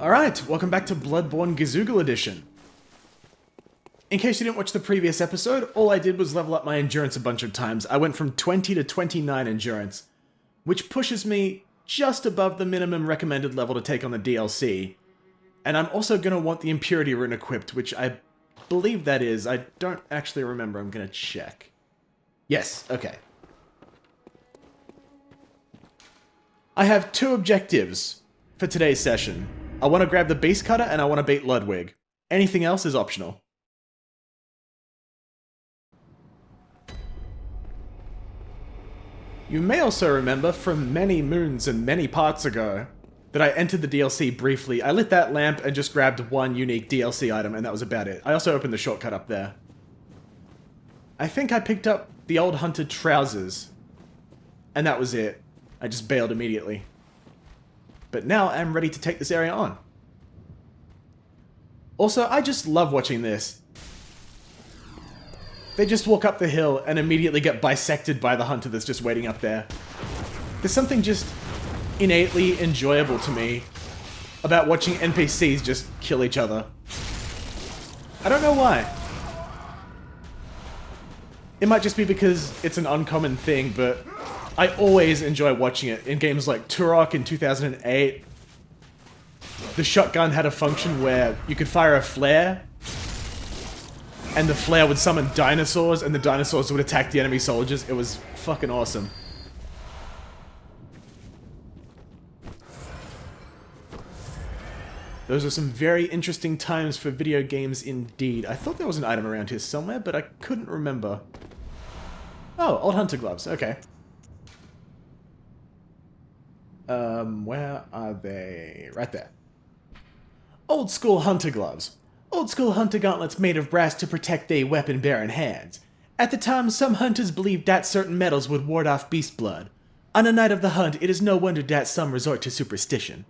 Alright, welcome back to Bloodborne Gizoogle Edition. In case you didn't watch the previous episode, all I did was level up my endurance a bunch of times. I went from 20 to 29 endurance, which pushes me just above the minimum recommended level to take on the DLC. And I'm also going to want the Impurity Rune equipped, which I believe that is. I don't actually remember, I'm going to check. Yes, okay. I have two objectives for today's session. I want to grab the Beast Cutter and I want to beat Ludwig. Anything else is optional. You may also remember from many moons and many parts ago that I entered the DLC briefly. I lit that lamp and just grabbed one unique DLC item and that was about it. I also opened the shortcut up there. I think I picked up the old hunted trousers and that was it. I just bailed immediately. But now I'm ready to take this area on. Also, I just love watching this. They just walk up the hill and immediately get bisected by the hunter that's just waiting up there. There's something just innately enjoyable to me about watching NPCs just kill each other. I don't know why. It might just be because it's an uncommon thing, but I always enjoy watching it. In games like Turok in 2008, the shotgun had a function where you could fire a flare, and the flare would summon dinosaurs, and the dinosaurs would attack the enemy soldiers. It was fucking awesome. Those are some very interesting times for video games indeed. I thought there was an item around here somewhere, but I couldn't remember. Oh, old hunter gloves, okay. Where are they? Right there. Old school hunter gloves. Old school hunter gauntlets made of brass to protect their weapon-bearing hands. At the time, some hunters believed that certain metals would ward off beast blood. On the night of the hunt, it is no wonder that some resort to superstition.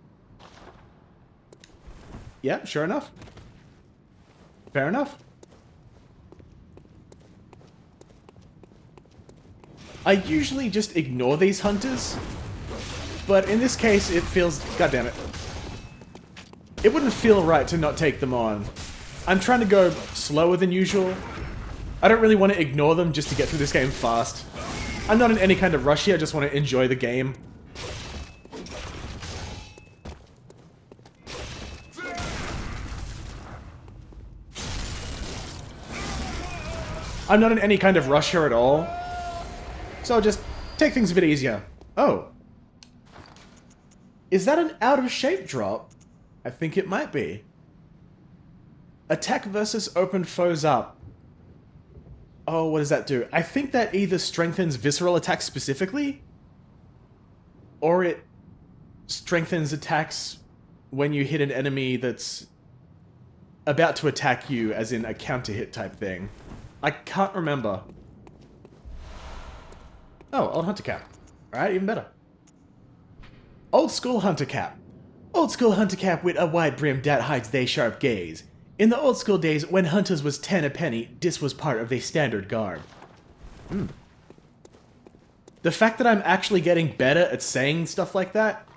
Yeah, sure enough. Fair enough. I usually just ignore these hunters, but in this case it feels... goddammit. It wouldn't feel right to not take them on. I'm trying to go slower than usual. I don't really want to ignore them just to get through this game fast. I'm not in any kind of rush here, I just want to enjoy the game. I'm not in any kind of rush here at all. So I'll just take things a bit easier. Oh. Is that an out of shape drop? I think it might be. Attack versus open foes up. Oh, what does that do? I think that either strengthens visceral attacks specifically, or it strengthens attacks when you hit an enemy that's about to attack you, as in a counter hit type thing. I can't remember. Oh, old hunter cap. Alright, even better. Old school hunter cap. Old school hunter cap with a wide brim that hides they sharp gaze. In the old school days, when hunters was 10 a penny, this was part of their standard garb. The fact that I'm actually getting better at saying stuff like that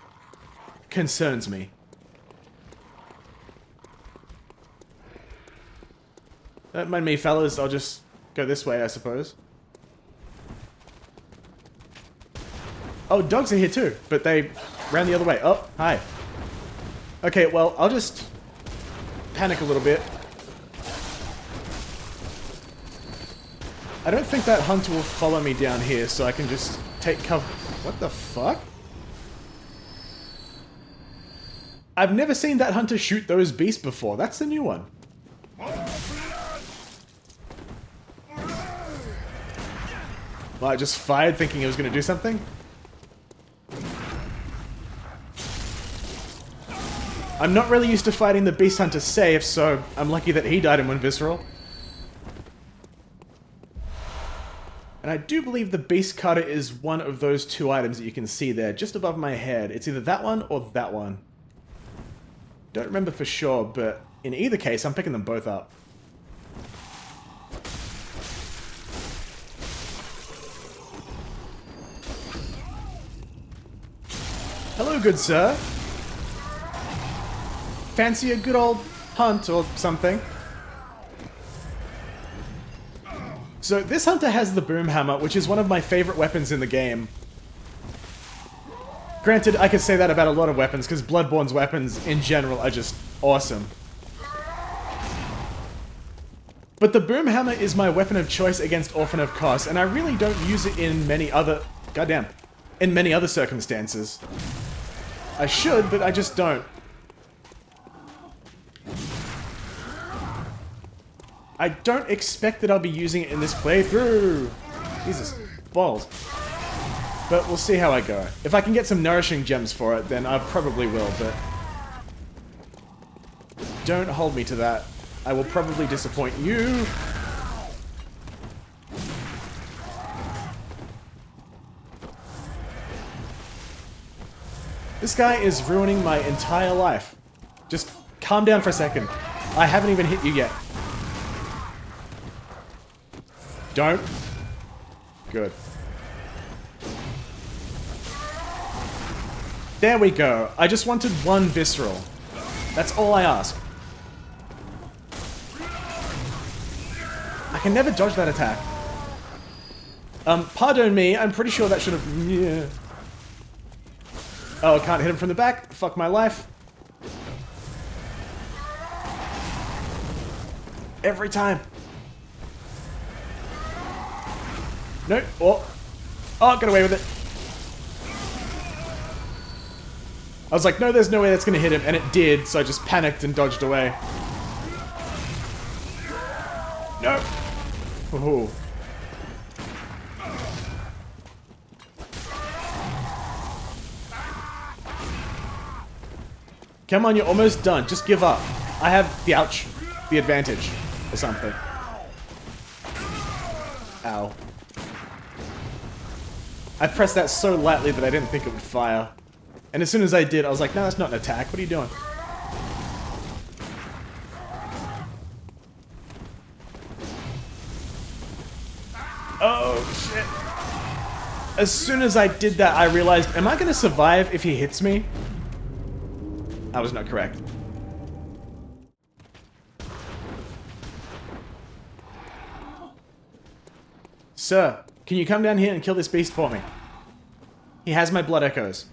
concerns me. Don't mind me, fellas. I'll just go this way, I suppose. Oh, dogs are here too, but they ran the other way. Oh, hi. Okay, well, I'll just panic a little bit. I don't think that hunter will follow me down here, so I can just take cover. What the fuck? I've never seen that hunter shoot those beasts before. That's the new one. Well, I just fired thinking it was going to do something. I'm not really used to fighting the Beast Hunter safe, so I'm lucky that he died in one visceral. And I do believe the Beast Cutter is one of those two items that you can see there, just above my head. It's either that one or that one. Don't remember for sure, but in either case, I'm picking them both up. Hello, good sir. fancy a good old hunt or something. So this hunter has the boom hammer, which is one of my favorite weapons in the game. Granted, I could say that about a lot of weapons, because Bloodborne's weapons in general are just awesome. But the boom hammer is my weapon of choice against Orphan of Kos, and I really don't use it in many other... goddamn. In many other circumstances. I should, but I just don't. I don't expect that I'll be using it in this playthrough. Jesus, balls. But we'll see how I go. If I can get some nourishing gems for it, then I probably will, but... don't hold me to that. I will probably disappoint you. This guy is ruining my entire life. Just calm down for a second. I haven't even hit you yet. Don't. Good. There we go. I just wanted one visceral. That's all I ask. I can never dodge that attack. Pardon me, I'm pretty sure that should have... yeah. Oh, I can't hit him from the back. Fuck my life. Every time. No. Oh. Oh, got away with it. I was like, no, there's no way that's gonna hit him, and it did, so I just panicked and dodged away. No. Oh. Come on, you're almost done. Just give up. I have the ouch, the advantage, or something. Ow. I pressed that so lightly that I didn't think it would fire. And as soon as I did, I was like, no, that's not an attack. What are you doing? Oh, shit. As soon as I did that, I realized, am I going to survive if he hits me? I was not correct. Sir, can you come down here and kill this beast for me? He has my blood echoes.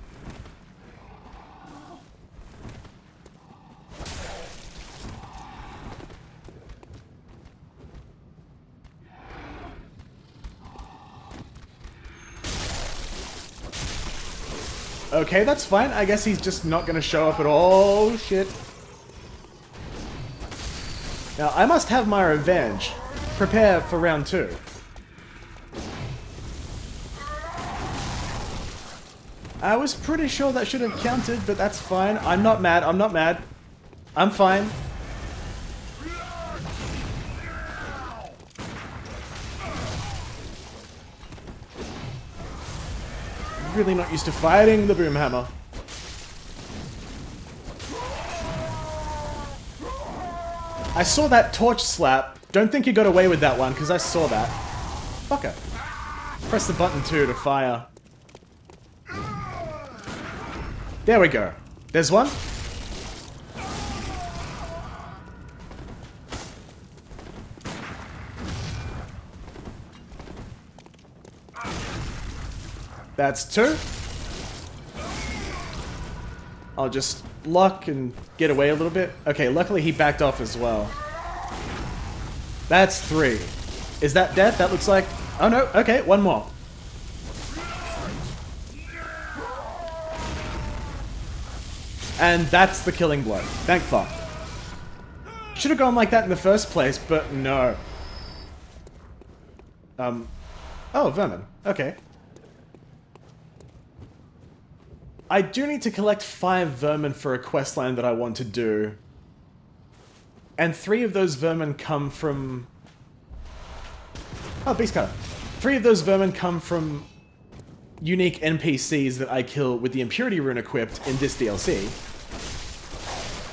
Okay, that's fine. I guess he's just not gonna show up at all. Shit. Now, I must have my revenge. Prepare for round 2. I was pretty sure that should have counted, but that's fine. I'm not mad. I'm not mad. I'm fine. Really not used to fighting the boom hammer. I saw that torch slap. Don't think you got away with that one, because I saw that. Fucker. Press the button too to fire. There we go. There's one. That's 2. I'll just lock and get away a little bit. Okay, luckily he backed off as well. That's 3. Is that death? That looks like... oh no, okay, one more. And that's the killing blow. Thank fuck. Should have gone like that in the first place, but no. Oh, vermin. Okay. I do need to collect 5 vermin for a questline that I want to do. And 3 of those vermin come from... oh, beast cutter. 3 of those vermin come from unique NPCs that I kill with the Impurity Rune equipped in this DLC.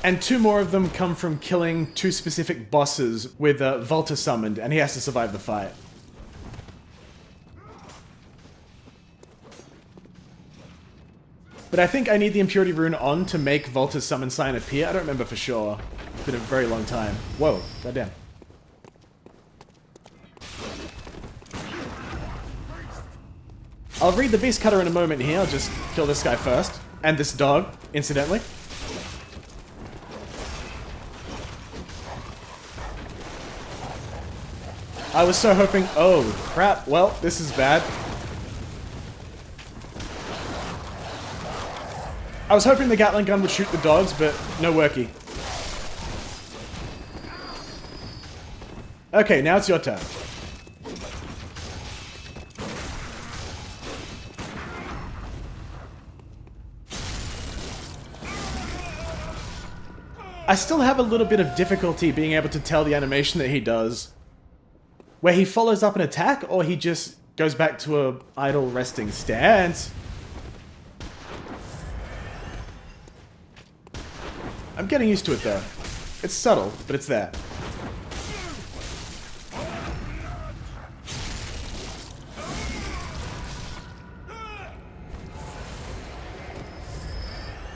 And 2 more of them come from killing 2 specific bosses with Volta summoned, and he has to survive the fight. But I think I need the Impurity Rune on to make Volta's summon sign appear. I don't remember for sure. It's been a very long time. Whoa, goddamn. I'll read the Beast Cutter in a moment here. I'll just kill this guy first. And this dog, incidentally. I was so hoping... Oh, crap. Well, this is bad. I was hoping the Gatling gun would shoot the dogs, but no worky. Okay, now it's your turn. I still have a little bit of difficulty being able to tell the animation that he does. Where he follows up an attack, or he just goes back to a idle resting stance. I'm getting used to it though. It's subtle, but it's there.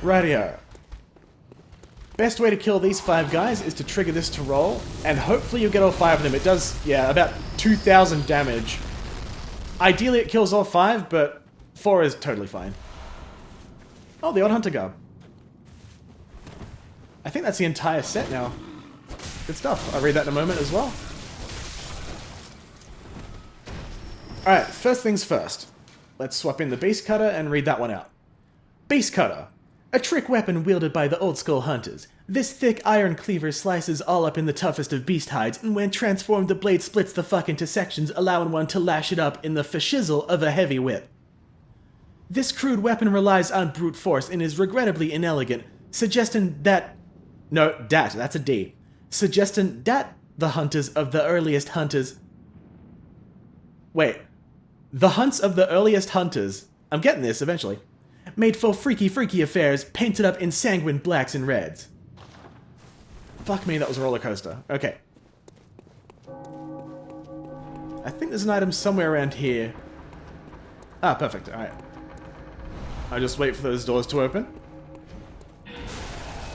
Rightio. Best way to kill these 5 guys is to trigger this to roll, and hopefully you'll get all 5 of them. It does, yeah, about 2,000 damage. Ideally it kills all 5, but 4 is totally fine. Oh, the Odd Hunter Garb. I think that's the entire set now. Good stuff. I'll read that in a moment as well. Alright, first things first. Let's swap in the Beast Cutter and read that one out. Beast Cutter. A trick weapon wielded by the old school hunters. This thick iron cleaver slices all up in the toughest of beast hides, and when transformed the blade splits the fuck into sections, allowing one to lash it up in the fashizzle of a heavy whip. This crude weapon relies on brute force and is regrettably inelegant, suggesting that... No, that's a D. Suggesting that the hunters of the earliest hunters... Wait. The hunts of the earliest hunters... I'm getting this eventually. Made for freaky affairs, painted up in sanguine blacks and reds. Fuck me, that was a roller coaster. Okay. I think there's an item somewhere around here. Ah, perfect. Alright. I'll just wait for those doors to open.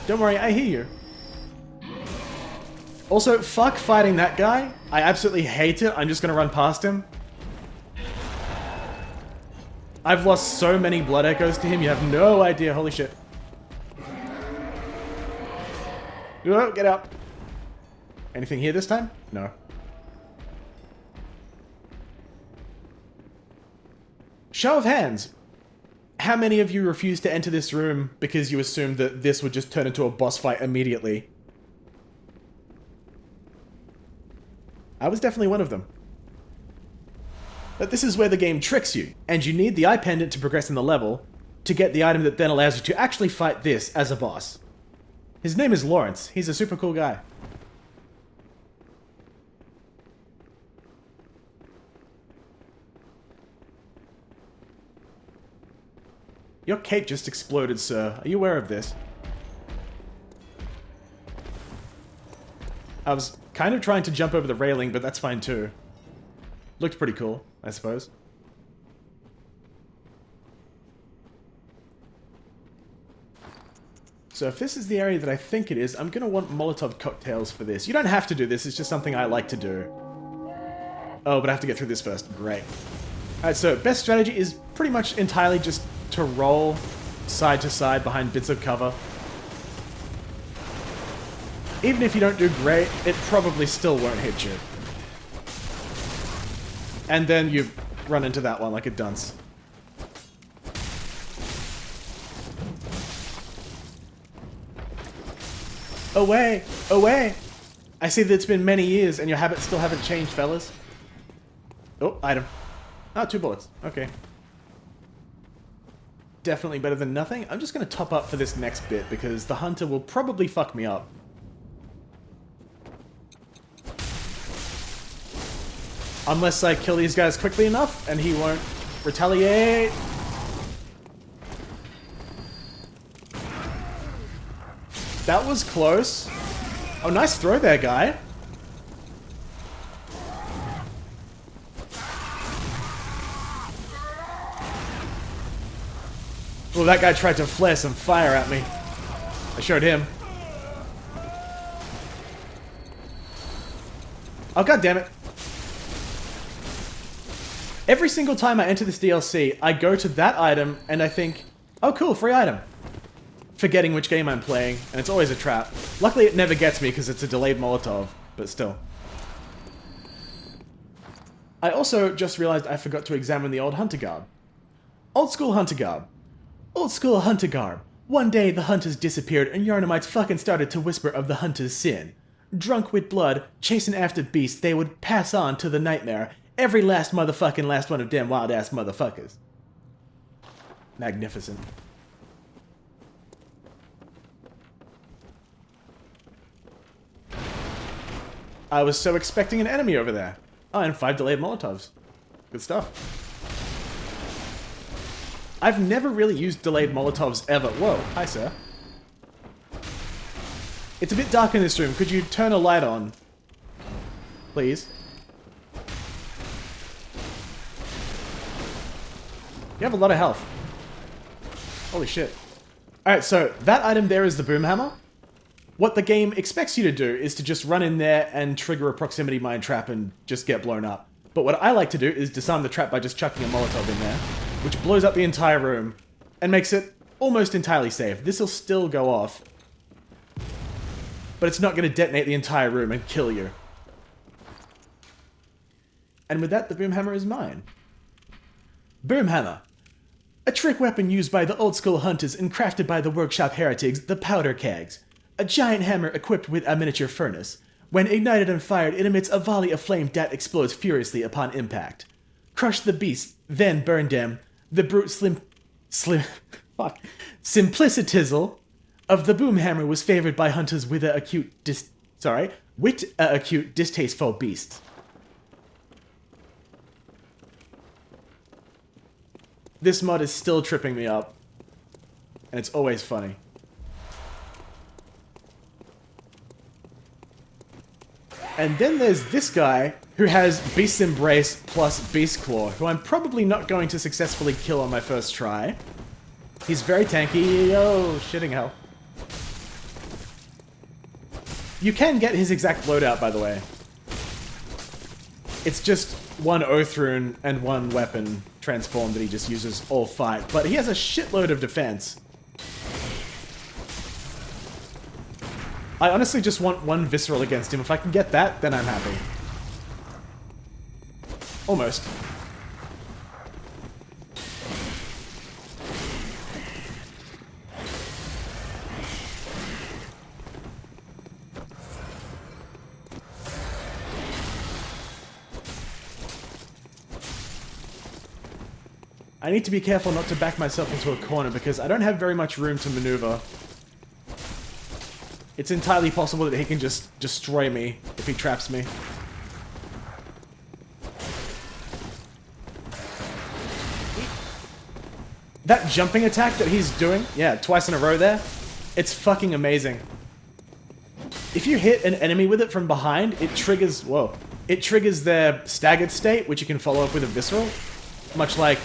Don't worry, I hear you. Also, fuck fighting that guy. I absolutely hate it. I'm just gonna run past him. I've lost so many blood echoes to him, you have no idea. Holy shit. Oh, get out. Anything here this time? No. Show of hands. How many of you refused to enter this room because you assumed that this would just turn into a boss fight immediately? I was definitely one of them. But this is where the game tricks you, and you need the eye pendant to progress in the level to get the item that then allows you to actually fight this as a boss. His name is Lawrence. He's a super cool guy. Your cape just exploded, sir. Are you aware of this? I was kind of trying to jump over the railing, but that's fine too. Looked pretty cool, I suppose. So if this is the area that I think it is, I'm going to want Molotov cocktails for this. You don't have to do this, it's just something I like to do. Oh, but I have to get through this first. Great. Alright, so best strategy is pretty much entirely just to roll side to side behind bits of cover. Even if you don't do great, it probably still won't hit you. And then you run into that one like a dunce. Away! Away! I see that it's been many years and your habits still haven't changed, fellas. Oh, item. Ah, 2 bullets. Okay. Definitely better than nothing. I'm just going to top up for this next bit because the hunter will probably fuck me up. Unless I kill these guys quickly enough, and he won't retaliate. That was close. Oh, nice throw there, guy. Well, that guy tried to flare some fire at me. I showed him. Oh, god damn it. Every single time I enter this DLC, I go to that item and I think, oh cool, free item. Forgetting which game I'm playing, and it's always a trap. Luckily it never gets me because it's a delayed Molotov, but still. I also just realized I forgot to examine the old hunter garb. Old school hunter garb. Old school hunter garb. One day the hunters disappeared and Yarnamites fucking started to whisper of the hunter's sin. Drunk with blood, chasing after beasts, they would pass on to the nightmare. Every last motherfucking last one of them wild ass motherfuckers. Magnificent. I was so expecting an enemy over there. Oh, and 5 delayed Molotovs. Good stuff. I've never really used delayed Molotovs ever. Whoa, hi sir. It's a bit dark in this room. Could you turn a light on? Please. You have a lot of health. Holy shit. Alright, so that item there is the boom hammer. What the game expects you to do is to just run in there and trigger a proximity mine trap and just get blown up. But what I like to do is disarm the trap by just chucking a Molotov in there, which blows up the entire room and makes it almost entirely safe. This will still go off, but it's not going to detonate the entire room and kill you. And with that, the boom hammer is mine. Boom hammer. A trick weapon used by the old school hunters and crafted by the workshop heretics, the powder kegs. A giant hammer equipped with a miniature furnace. When ignited and fired, it emits a volley of flame that explodes furiously upon impact. Crush the beast, then burn them. The brute simplicitism of the boom hammer was favored by hunters with a acute distasteful beasts. This mod is still tripping me up, and it's always funny. And then there's this guy, who has Beast's Embrace plus Beast Claw, who I'm probably not going to successfully kill on my first try. He's very tanky. Oh, shitting hell. You can get his exact loadout, by the way. It's just one Oath Rune and one weapon transform that he just uses all fight, but he has a shitload of defense. I honestly just want one Visceral against him. If I can get that, then I'm happy. Almost. I need to be careful not to back myself into a corner because I don't have very much room to maneuver. It's entirely possible that he can just destroy me if he traps me. That jumping attack that he's doing, yeah, twice in a row there, it's fucking amazing. If you hit an enemy with it from behind, it triggers, whoa, it triggers their staggered state, which you can follow up with a Visceral, much like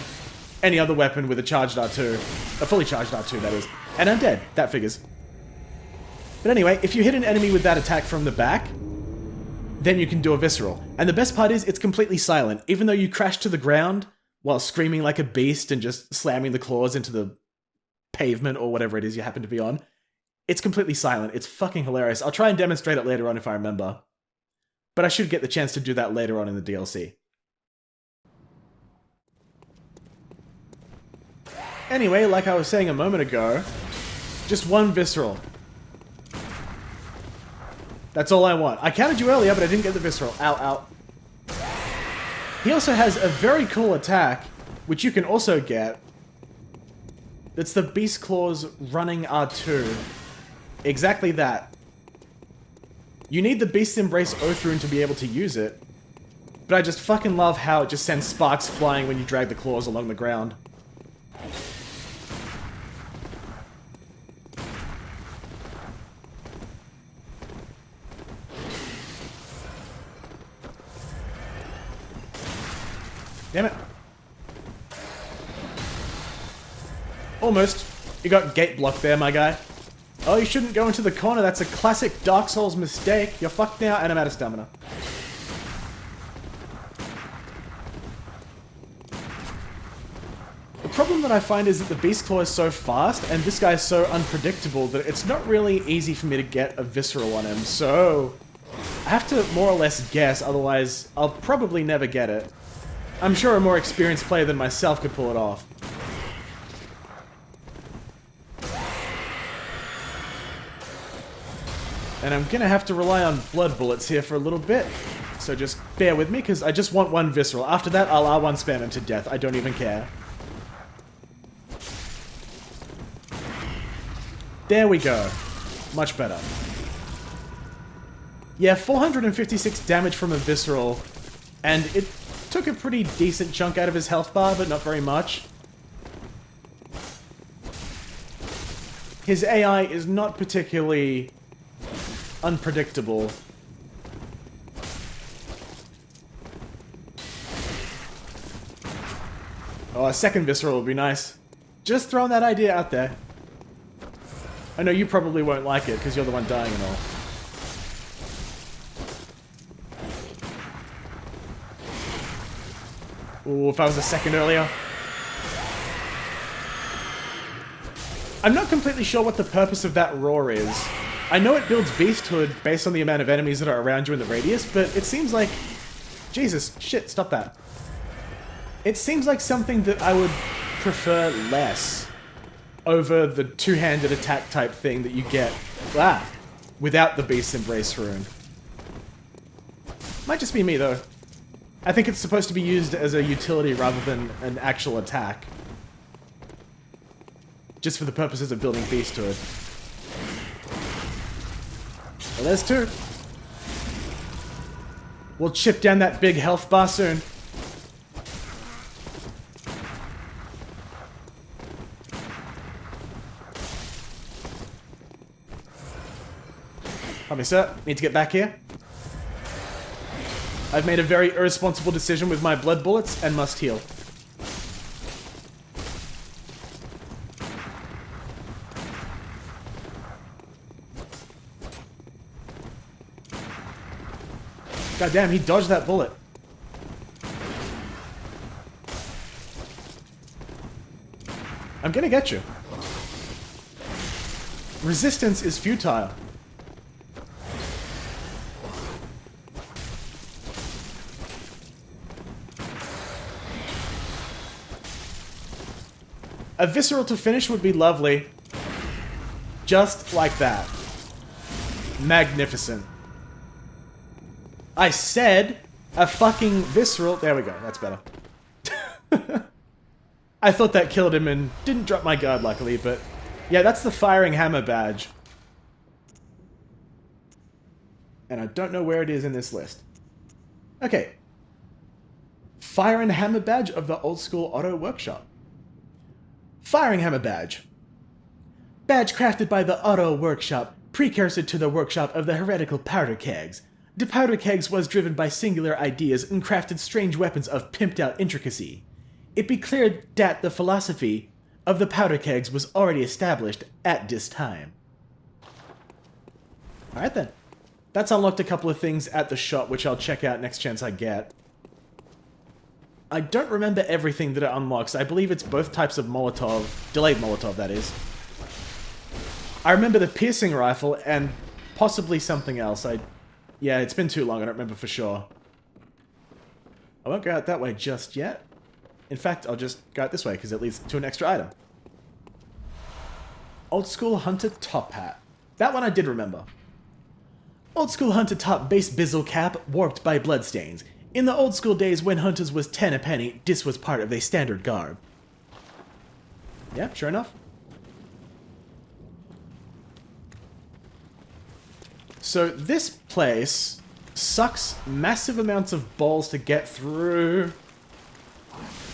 any other weapon with a charged R2. A fully charged R2, that is. And I'm dead. That figures. But anyway, if you hit an enemy with that attack from the back, then you can do a Visceral. And the best part is, it's completely silent. Even though you crash to the ground while screaming like a beast and just slamming the claws into the pavement or whatever it is you happen to be on, it's completely silent. It's fucking hilarious. I'll try and demonstrate it later on if I remember. But I should get the chance to do that later on in the DLC. Anyway, like I was saying a moment ago, just one Visceral. That's all I want. I counted you earlier, but I didn't get the Visceral. Ow, ow. He also has a very cool attack, which you can also get. That's the Beast Claws running R2. Exactly that. You need the Beast Embrace Oath Rune to be able to use it, but I just fucking love how it just sends sparks flying when you drag the claws along the ground. Damn it. Almost. You got gate blocked there, my guy. Oh, you shouldn't go into the corner. That's a classic Dark Souls mistake. You're fucked now, and I'm out of stamina. The problem that I find is that the Beast Claw is so fast, and this guy is so unpredictable that it's not really easy for me to get a Visceral on him, so I have to more or less guess, otherwise I'll probably never get it. I'm sure a more experienced player than myself could pull it off. And I'm gonna have to rely on blood bullets here for a little bit. So just bear with me, because I just want one Visceral. After that, I'll R1 spam him to death. I don't even care. There we go. Much better. Yeah, 456 damage from a Visceral. And it took a pretty decent chunk out of his health bar, but not very much. His AI is not particularly unpredictable. Oh, a second Visceral would be nice. Just throwing that idea out there. I know you probably won't like it, because you're the one dying and all. Ooh, if I was a second earlier. I'm not completely sure what the purpose of that roar is. I know it builds beasthood based on the amount of enemies that are around you in the radius, but it seems like... Jesus, shit, stop that. It seems like something that I would prefer less over the two-handed attack type thing that you get without the Beast's Embrace rune. Might just be me, though. I think it's supposed to be used as a utility rather than an actual attack. Just for the purposes of building beasthood. Well, there's two. We'll chip down that big health bar soon. Pardon me, sir. Need to get back here. I've made a very irresponsible decision with my blood bullets and must heal. God damn, he dodged that bullet. I'm gonna get you. Resistance is futile. A Visceral to finish would be lovely. Just like that. Magnificent. I said a fucking Visceral. There we go, that's better. I thought that killed him and didn't drop my guard, luckily, but yeah, that's the Firing Hammer badge. And I don't know where it is in this list. Okay. Fire and Hammer badge of the Old School Auto Workshop. Firing Hammer badge. Badge crafted by the Auto Workshop, precursor to the workshop of the heretical powder kegs. The powder kegs was driven by singular ideas and crafted strange weapons of pimped out intricacy. It be clear that the philosophy of the powder kegs was already established at this time. Alright then. That's unlocked a couple of things at the shop, which I'll check out next chance I get. I don't remember everything that it unlocks. I believe it's both types of Molotov. Delayed Molotov, that is. I remember the piercing rifle and possibly something else. Yeah, it's been too long, I don't remember for sure. I won't go out that way just yet. In fact, I'll just go out this way, because it leads to an extra item. Old School Hunter Top Hat. That one I did remember. Old School Hunter Top base bizzle cap, warped by bloodstains. In the old school days when hunters was 10 a penny, this was part of their standard garb. Yeah, sure enough. So this place sucks massive amounts of balls to get through.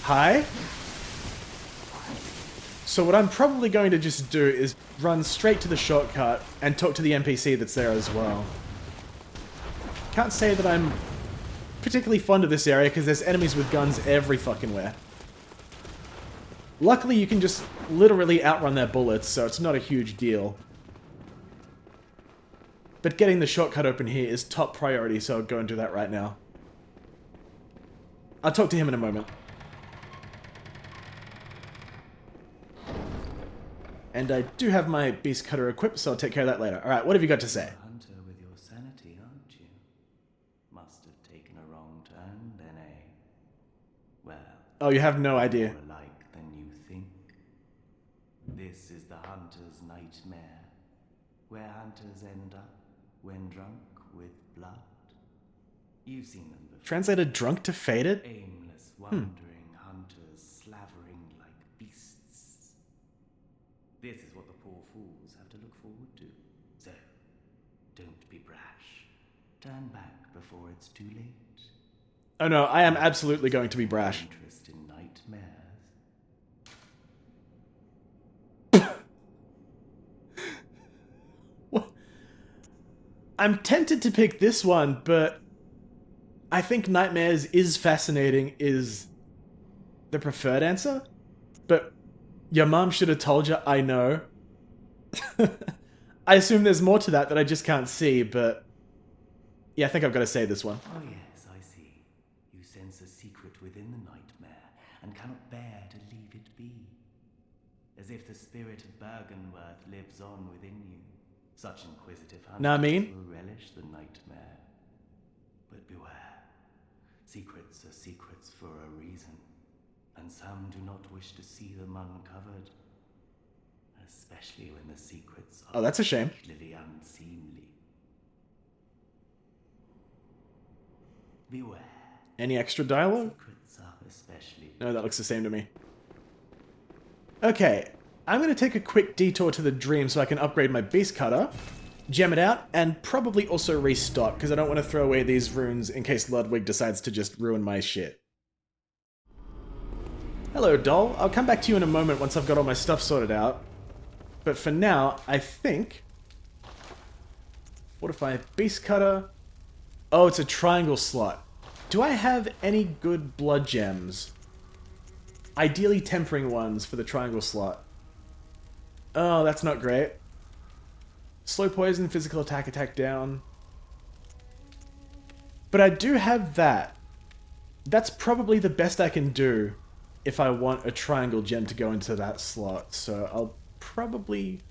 Hi? So what I'm probably going to just do is run straight to the shortcut and talk to the NPC that's there as well. Can't say that I'm particularly fond of this area because there's enemies with guns every fucking where. Luckily, you can just literally outrun their bullets, so it's not a huge deal. But getting the shortcut open here is top priority, so I'll go and do that right now. I'll talk to him in a moment. And I do have my beast cutter equipped, so I'll take care of that later. Alright, what have you got to say? Hunter with your sanity, aren't you? Must have taken a wrong turn then, eh? Well... Oh, you have no idea. More alike than you think. This is the hunter's nightmare, where hunters end up when drunk with blood. You've seen them before. Translated drunk to faded? Aimless, wandering hunters slavering like beasts. This is what the poor fools have to look forward to. So, don't be brash. Turn back before it's too late. Oh no, I am absolutely going to be brash. Interest in nightmares. What? I'm tempted to pick this one, but I think nightmares is fascinating is the preferred answer. But your mom should have told you, I know. I assume there's more to that I just can't see, but... Yeah, I think I've got to say this one. Oh yes, I see. You sense a secret within the nightmare, and cannot bear to leave it be. As if the spirit of Bergenworth lives on within you. Such inquisitive hunters will relish the nightmare. But beware. Secrets are secrets for a reason. And some do not wish to see them uncovered. Especially when the secrets are that's a shame. particularly unseemly. Beware. Any extra dialogue? Secrets are especially... No, that looks the same to me. Okay, I'm going to take a quick detour to the dream so I can upgrade my beast cutter, gem it out, and probably also restock, because I don't want to throw away these runes in case Ludwig decides to just ruin my shit. Hello, doll. I'll come back to you in a moment once I've got all my stuff sorted out. But for now, I think... Fortify beast cutter... Oh, it's a triangle slot. Do I have any good blood gems? Ideally tempering ones for the triangle slot. Oh, that's not great. Slow poison, physical attack down. But I do have that. That's probably the best I can do if I want a triangle gem to go into that slot. So I'll probably...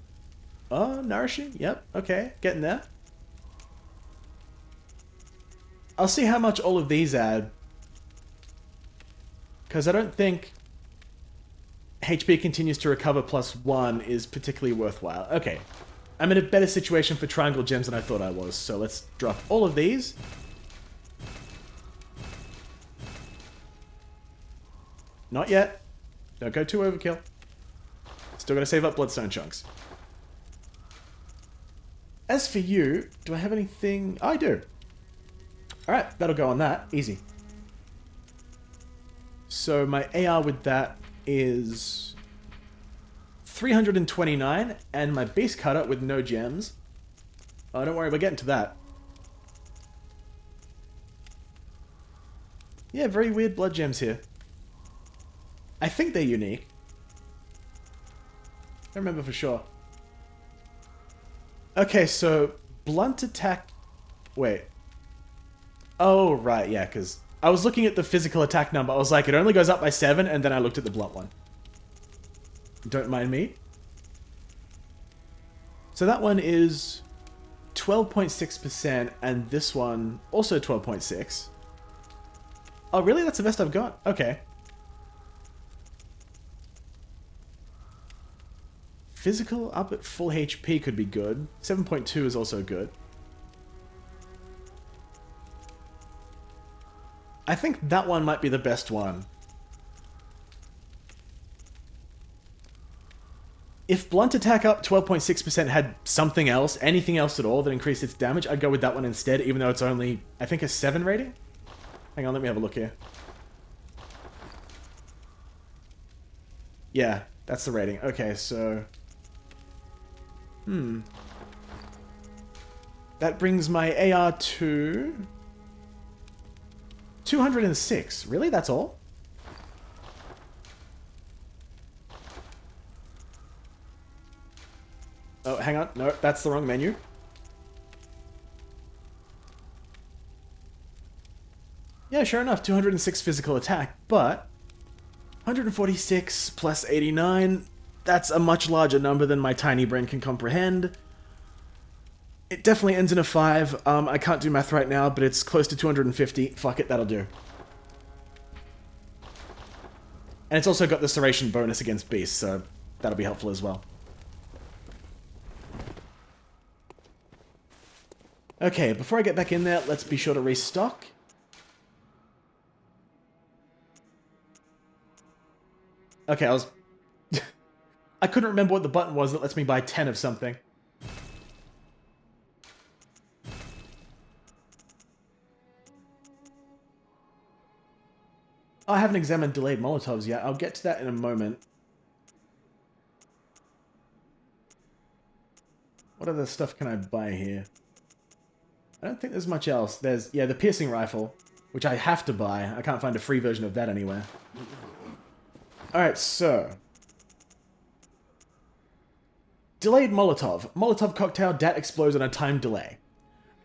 Oh, nourishing? Yep, okay, getting there. I'll see how much all of these add. Because I don't think HP continues to recover +1 is particularly worthwhile. Okay. I'm in a better situation for triangle gems than I thought I was. So let's drop all of these. Not yet. Don't go too overkill. Still gotta save up bloodstone chunks. As for you, do I have anything? Oh, I do. Alright, that'll go on that. Easy. So my AR with that is 329, and my beast cutter with no gems. Oh, don't worry, we're getting to that. Yeah, very weird blood gems here. I think they're unique. I don't remember for sure. Okay, so blunt attack... Wait. Oh, right, yeah, because I was looking at the physical attack number. I was like, it only goes up by 7, and then I looked at the blunt one. Don't mind me. So that one is 12.6%, and this one also 12.6. Oh, really? That's the best I've got? Okay. Physical up at full HP could be good. 7.2 is also good. I think that one might be the best one. If blunt attack up 12.6% had something else, anything else at all that increased its damage, I'd go with that one instead, even though it's only, I think, a 7 rating? Hang on, let me have a look here. Yeah, that's the rating. Okay, so... That brings my AR to... 206. Really? That's all? hang on. No, that's the wrong menu. Yeah, sure enough, 206 physical attack, but 146 plus 89, that's a much larger number than my tiny brain can comprehend. It definitely ends in a 5. I can't do math right now, but it's close to 250. Fuck it, that'll do. And it's also got the serration bonus against beasts, so that'll be helpful as well. Okay, before I get back in there, let's be sure to restock. Okay, I was... I couldn't remember what the button was that lets me buy 10 of something. Oh, I haven't examined delayed Molotovs yet. I'll get to that in a moment. What other stuff can I buy here? I don't think there's much else. There's, yeah, the piercing rifle, which I have to buy. I can't find a free version of that anywhere. Alright, so... Delayed Molotov. Molotov cocktail that explodes on a time delay.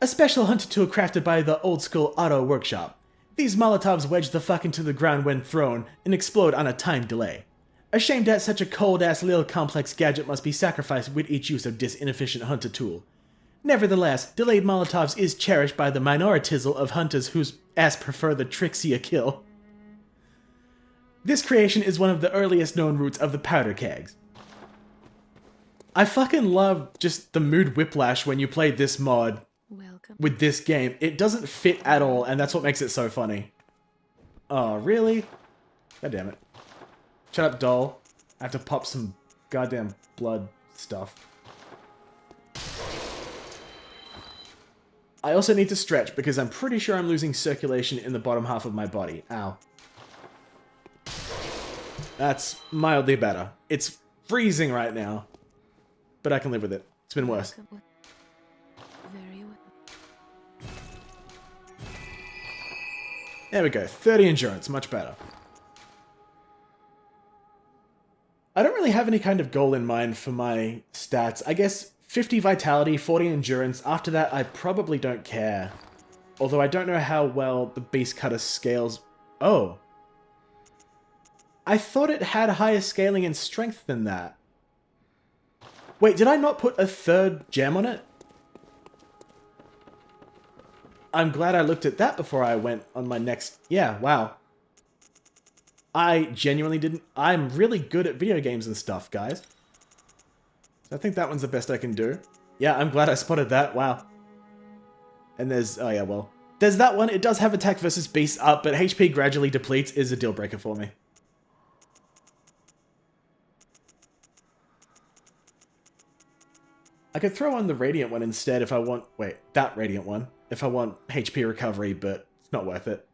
A special hunter tool crafted by the old school auto workshop. These Molotovs wedge the fuck into the ground when thrown and explode on a time delay. A shame that such a cold-ass little complex gadget must be sacrificed with each use of this inefficient hunter tool. Nevertheless, delayed Molotovs is cherished by the minoritism of hunters whose ass prefer the trixier kill. This creation is one of the earliest known roots of the powder kegs. I fucking love just the mood whiplash when you play this mod with this game. It doesn't fit at all, and that's what makes it so funny. Oh, really? God damn it. Shut up, doll. I have to pop some goddamn blood stuff. I also need to stretch because I'm pretty sure I'm losing circulation in the bottom half of my body. Ow. That's mildly better. It's freezing right now, but I can live with it. It's been worse. There we go. 30 endurance. Much better. I don't really have any kind of goal in mind for my stats. I guess 50 vitality, 40 endurance. After that, I probably don't care. Although I don't know how well the Beast Cutter scales. Oh. I thought it had higher scaling and strength than that. Wait, did I not put a third gem on it? I'm glad I looked at that before I went on my next... Yeah, wow. I genuinely didn't... I'm really good at video games and stuff, guys. So I think that one's the best I can do. Yeah, I'm glad I spotted that. Wow. And there's... Oh, yeah, well. There's that one. It does have attack versus beast up, but HP gradually depletes is a deal breaker for me. I could throw on the Radiant one instead if I want... Wait, that Radiant one. If I want HP recovery, but it's not worth it.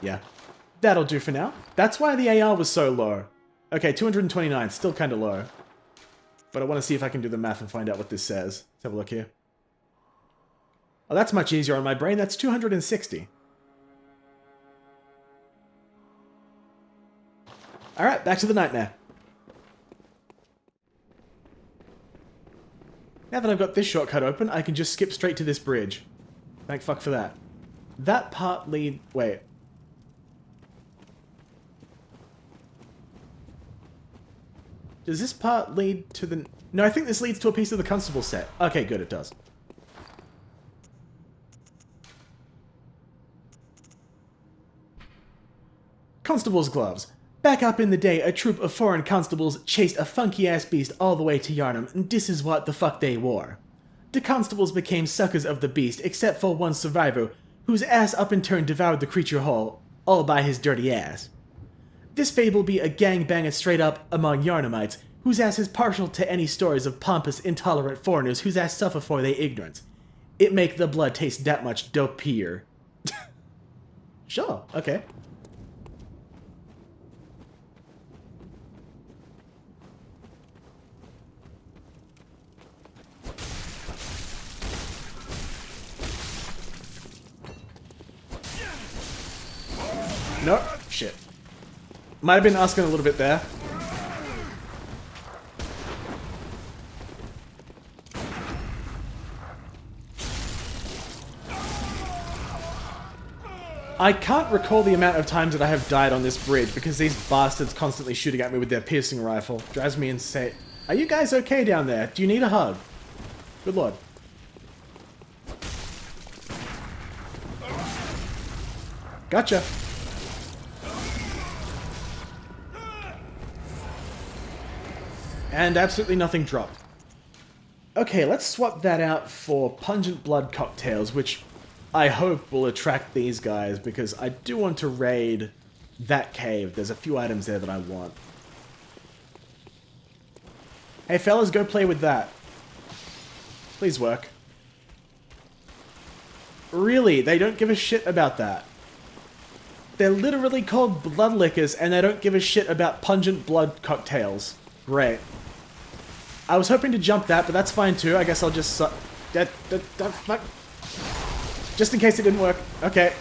Yeah. That'll do for now. That's why the AR was so low. Okay, 229. Still kind of low. But I want to see if I can do the math and find out what this says. Let's have a look here. Oh, that's much easier on my brain. That's 260. Alright, back to the nightmare. Now that I've got this shortcut open, I can just skip straight to this bridge. Thank fuck for that. That part lead... Wait. Does this part lead to the... No, I think this leads to a piece of the constable set. Okay, good, it does. Constable's gloves. Back up in the day, a troop of foreign constables chased a funky-ass beast all the way to Yarnum, and this is what the fuck they wore. The constables became suckers of the beast, except for one survivor, whose ass up in turn devoured the creature whole, all by his dirty ass. This fable be a gangbanger straight up among Yarnumites, whose ass is partial to any stories of pompous, intolerant foreigners whose ass suffer for their ignorance. It make the blood taste that much dopier. Sure, okay. Nope. Shit. Might have been asking a little bit there. I can't recall the amount of times that I have died on this bridge because these bastards constantly shooting at me with their piercing rifle. Drives me insane. Are you guys okay down there? Do you need a hug? Good lord. Gotcha. And absolutely nothing dropped. Okay, let's swap that out for pungent blood cocktails, which I hope will attract these guys, because I do want to raid that cave. There's a few items there that I want. Hey fellas, go play with that. Please work. Really, they don't give a shit about that. They're literally called blood lickers, and they don't give a shit about pungent blood cocktails. Great. I was hoping to jump that, but that's fine too. I guess I'll just fuck. Just in case it didn't work. Okay.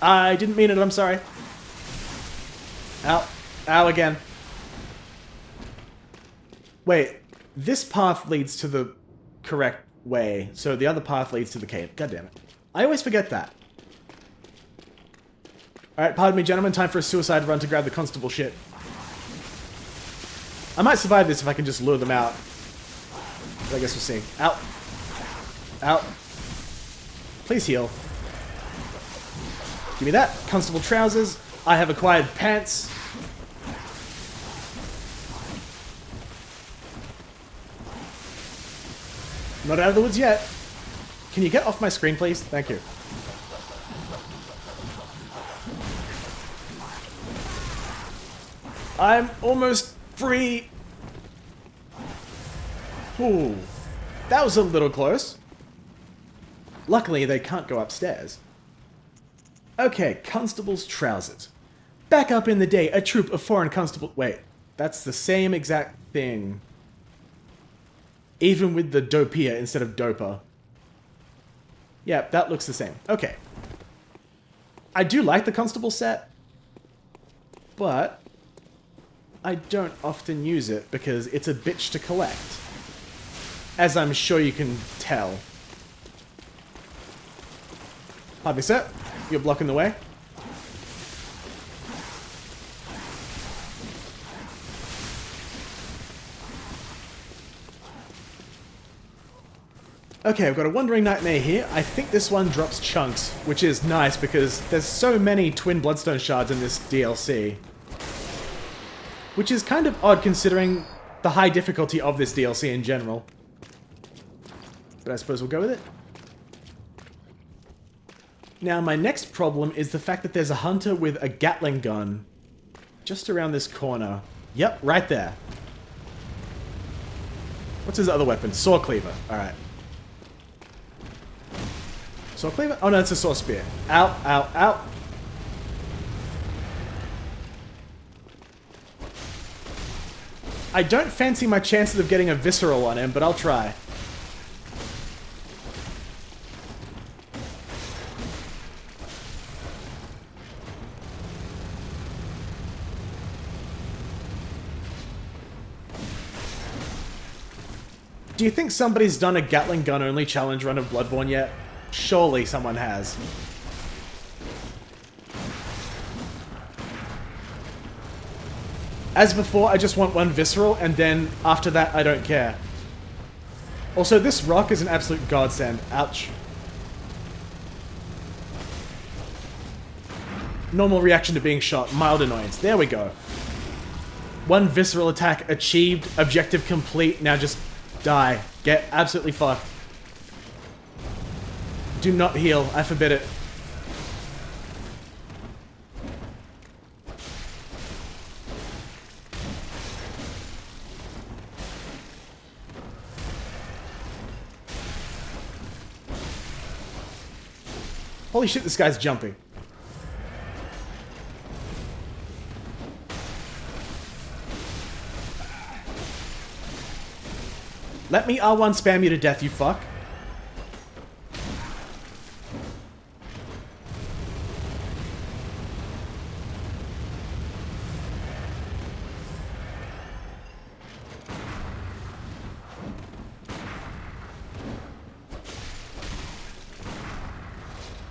I didn't mean it, I'm sorry. Ow. Ow again. Wait. This path leads to the correct way, so the other path leads to the cave. God damn it. I always forget that. Alright, pardon me, gentlemen. Time for a suicide run to grab the constable shit. I might survive this if I can just lure them out. But I guess we'll see. Ow. Ow. Please heal. Give me that. Constable trousers. I have acquired pants. Not out of the woods yet. Can you get off my screen, please? Thank you. I'm almost free. Ooh. That was a little close. Luckily, they can't go upstairs. Okay, constable's trousers. Back up in the day, a troop of foreign constables... Wait, that's the same exact thing. Even with the dopia instead of dopa. Yeah, that looks the same. Okay. I do like the constable set, but I don't often use it because it's a bitch to collect. As I'm sure you can tell. Pardon me, sir. You're blocking the way. Okay, I've got a Wandering Nightmare here. I think this one drops chunks, which is nice because there's so many Twin Bloodstone shards in this DLC. Which is kind of odd considering the high difficulty of this DLC in general. But I suppose we'll go with it. Now, my next problem is the fact that there's a hunter with a Gatling gun just around this corner. Yep, right there. What's his other weapon? Saw Cleaver. Alright. Saw Cleaver? Oh no, it's a Saw Spear. Ow, ow, ow. I don't fancy my chances of getting a visceral on him, but I'll try. Do you think somebody's done a Gatling gun only challenge run of Bloodborne yet? Surely someone has. As before, I just want one visceral, and then after that, I don't care. Also, this rock is an absolute godsend. Ouch. Normal reaction to being shot. Mild annoyance. There we go. One visceral attack achieved. Objective complete. Now just die. Get absolutely fucked. Do not heal. I forbid it. Holy shit, this guy's jumping. Let me R1 spam you to death, you fuck.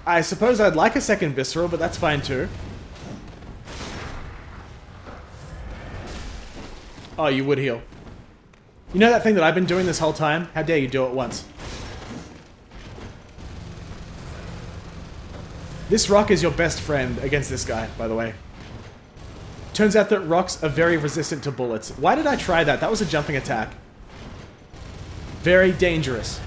I suppose I'd like a second visceral, but that's fine too. Oh, you would heal. You know that thing that I've been doing this whole time? How dare you do it once? This rock is your best friend against this guy, by the way. Turns out that rocks are very resistant to bullets. Why did I try that? That was a jumping attack. Very dangerous.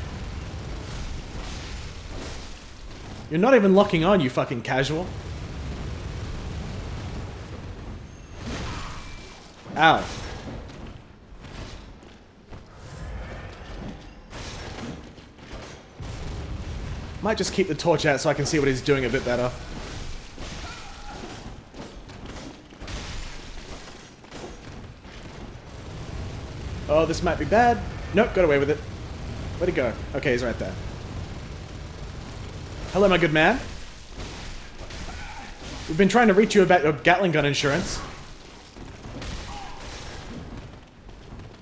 You're not even locking on, you fucking casual. Ow. Might just keep the torch out so I can see what he's doing a bit better. Oh, this might be bad. Nope, got away with it. Where'd he go? Okay, he's right there. Hello, my good man. We've been trying to reach you about your Gatling gun insurance.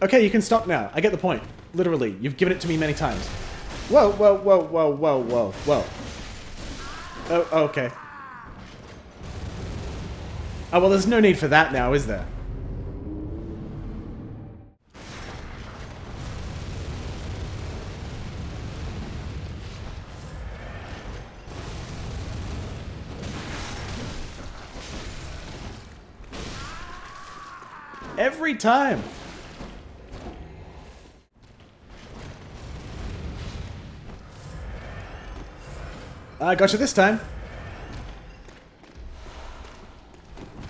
Okay, you can stop now. I get the point. Literally, you've given it to me many times. Whoa, whoa, whoa, whoa, whoa, whoa, whoa. Oh, okay. Oh, well, there's no need for that now, is there? Every time! I gotcha this time.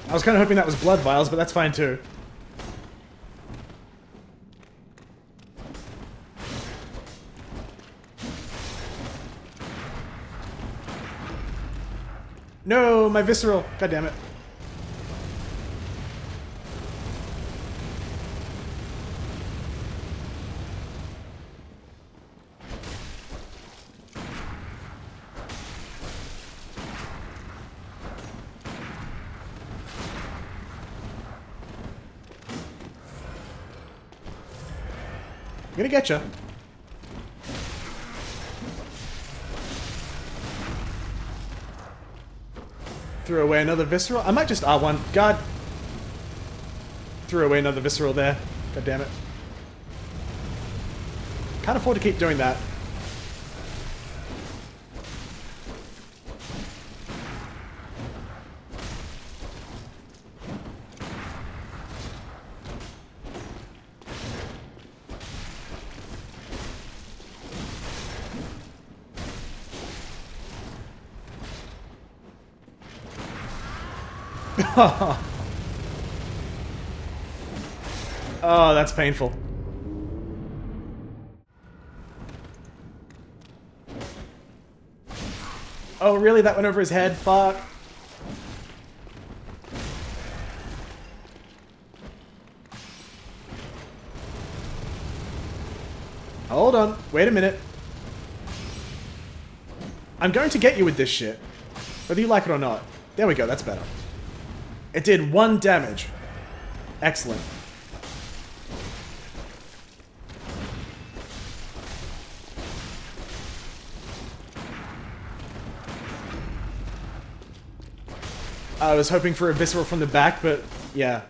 I was kind of hoping that was blood vials, but that's fine too. No, my visceral. God damn it. I'm gonna get you. Threw away another visceral. I might just R1. God. Threw away another visceral there. God damn it. Can't afford to keep doing that. Oh, that's painful. Oh, really? That went over his head? Fuck. Hold on. Wait a minute. I'm going to get you with this shit. Whether you like it or not. There we go, that's better. It did 1 damage. Excellent. I was hoping for a visceral from the back, but yeah.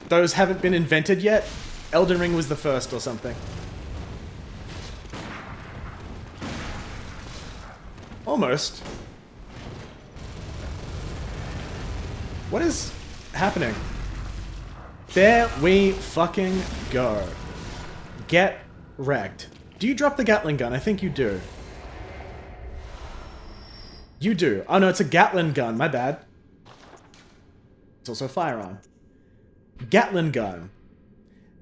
Those haven't been invented yet. Elden Ring was the first or something. Almost. What is happening? There we fucking go. Get wrecked. Do you drop the Gatling gun? I think you do. You do. Oh no, it's a Gatling gun. My bad. It's also a firearm. Gatling gun.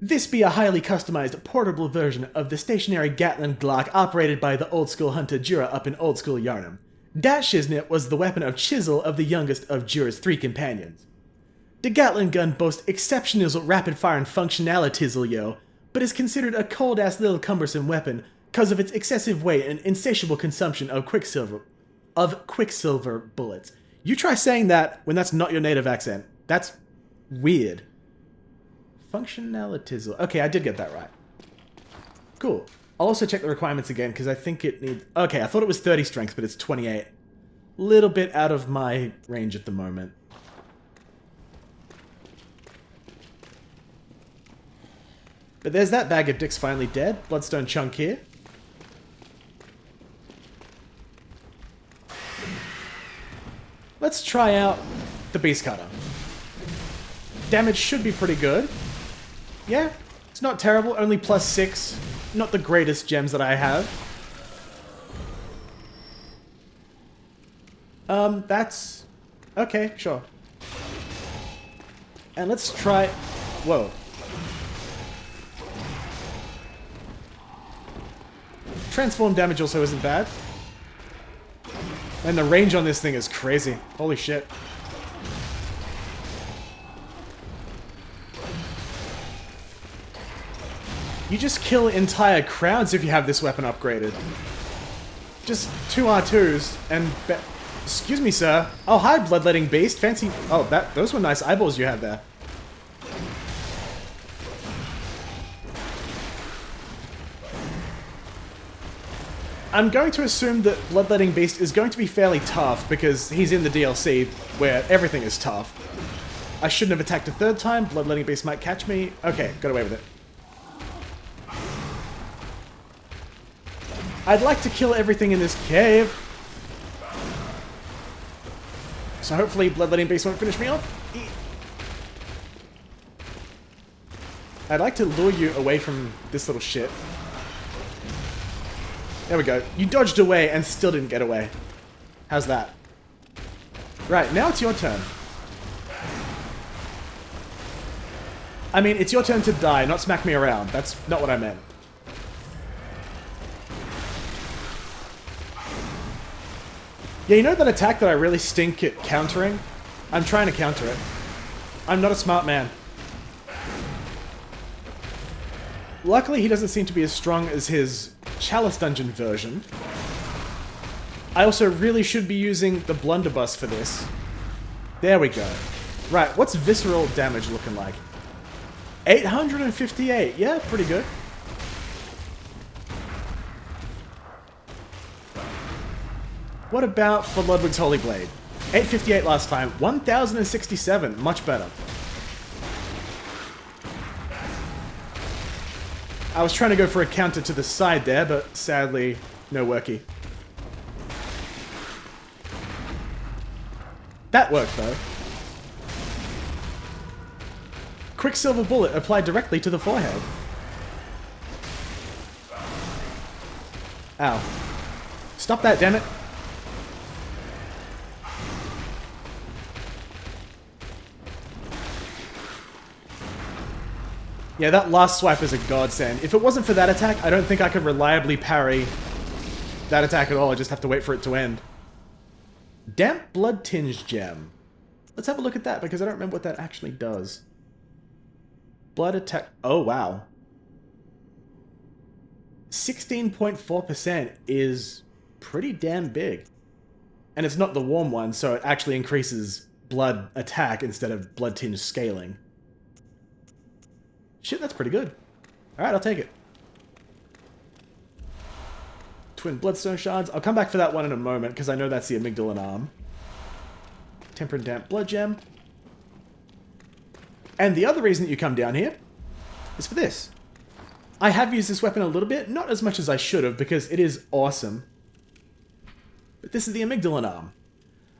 This be a highly customized, portable version of the stationary Gatling Glock operated by the old-school hunter Jura up in old-school Yarnum. Dat shiznit was the weapon of chisel of the youngest of Jura's 3 companions. The Gatling gun boasts exceptional rapid-fire and functionality, yo, but is considered a cold-ass little cumbersome weapon because of its excessive weight and insatiable consumption of quicksilver bullets. You try saying that when that's not your native accent. That's weird. Functionality. Okay, I did get that right. Cool. I'll also check the requirements again, because I think it needs... Okay, I thought it was 30 strength, but it's 28. Little bit out of my range at the moment. But there's that bag of dicks finally dead. Bloodstone chunk here. Let's try out the Beast Cutter. Damage should be pretty good. Yeah, it's not terrible. Only +6. Not the greatest gems that I have. That's... okay, sure. And let's try... whoa. Transform damage also isn't bad. And the range on this thing is crazy. Holy shit. You just kill entire crowds if you have this weapon upgraded. Just 2 R2s and... excuse me, sir. Oh, hi, Bloodletting Beast. Fancy... oh, those were nice eyeballs you had there. I'm going to assume that Bloodletting Beast is going to be fairly tough because he's in the DLC where everything is tough. I shouldn't have attacked a 3rd time. Bloodletting Beast might catch me. Okay, got away with it. I'd like to kill everything in this cave. So hopefully Bloodletting Beast won't finish me off. I'd like to lure you away from this little shit. There we go. You dodged away and still didn't get away. How's that? Right, now it's your turn. I mean, it's your turn to die, not smack me around. That's not what I meant. Yeah, you know that attack that I really stink at countering? I'm trying to counter it. I'm not a smart man. Luckily, he doesn't seem to be as strong as his Chalice Dungeon version. I also really should be using the blunderbuss for this. There we go. Right, what's visceral damage looking like? 858, yeah, pretty good. What about for Ludwig's Holy Blade? 858 last time, 1067, much better. I was trying to go for a counter to the side there, but sadly, no worky. That worked, though. Quicksilver Bullet applied directly to the forehead. Ow. Stop that, damn it. Yeah, that last swipe is a godsend. If it wasn't for that attack, I don't think I could reliably parry that attack at all. I just have to wait for it to end. Damp Blood Tinged Gem. Let's have a look at that, because I don't remember what that actually does. Blood attack... oh, wow. 16.4% is pretty damn big. And it's not the warm one, so it actually increases blood attack instead of blood tinged scaling. Shit, that's pretty good. Alright, I'll take it. Twin Bloodstone Shards. I'll come back for that one in a moment, because I know that's the Amygdalin Arm. Tempered Damp Blood Gem. And the other reason that you come down here is for this. I have used this weapon a little bit, not as much as I should have, because it is awesome. But this is the Amygdalin Arm.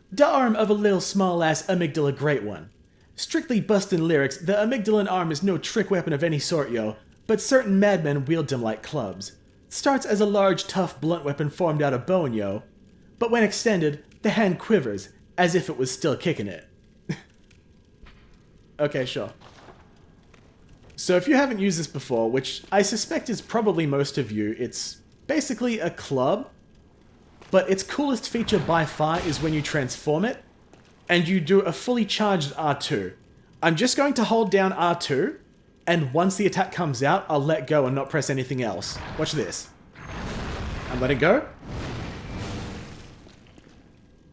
The arm of a little small-ass amygdala great one. Strictly bustin' lyrics, the Amygdalin Arm is no trick weapon of any sort, yo, but certain madmen wield them like clubs. Starts as a large, tough, blunt weapon formed out of bone, yo. But when extended, the hand quivers, as if it was still kicking it. Okay, sure. So if you haven't used this before, which I suspect is probably most of you, it's basically a club, but its coolest feature by far is when you transform it, and you do a fully charged R2. I'm just going to hold down R2, and once the attack comes out, I'll let go and not press anything else. Watch this. I'm letting go.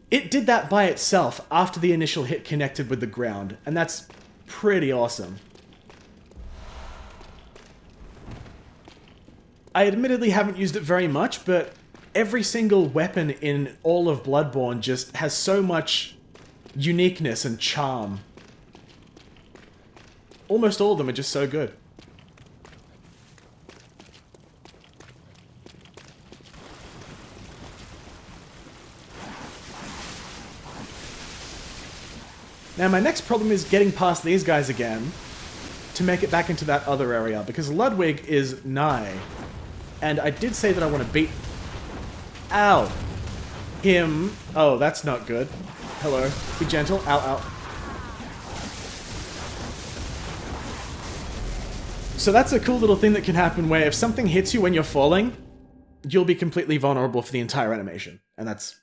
It did that by itself after the initial hit connected with the ground, and that's pretty awesome. I admittedly haven't used it very much, but every single weapon in all of Bloodborne just has so much uniqueness and charm. Almost all of them are just so good. Now my next problem is getting past these guys again to make it back into that other area, because Ludwig is nigh. And I did say that I want to beat... Ow! Him... Oh, that's not good. Hello. Be gentle. Ow, ow. So that's a cool little thing that can happen where if something hits you when you're falling, you'll be completely vulnerable for the entire animation. And that's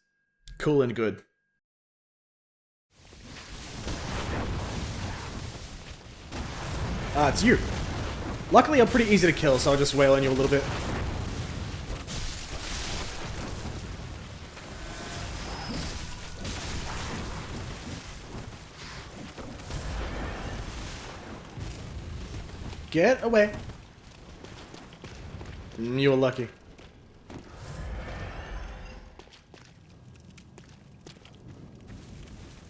cool and good. It's you. Luckily, I'm pretty easy to kill, so I'll just wail on you a little bit. Get away. You were lucky.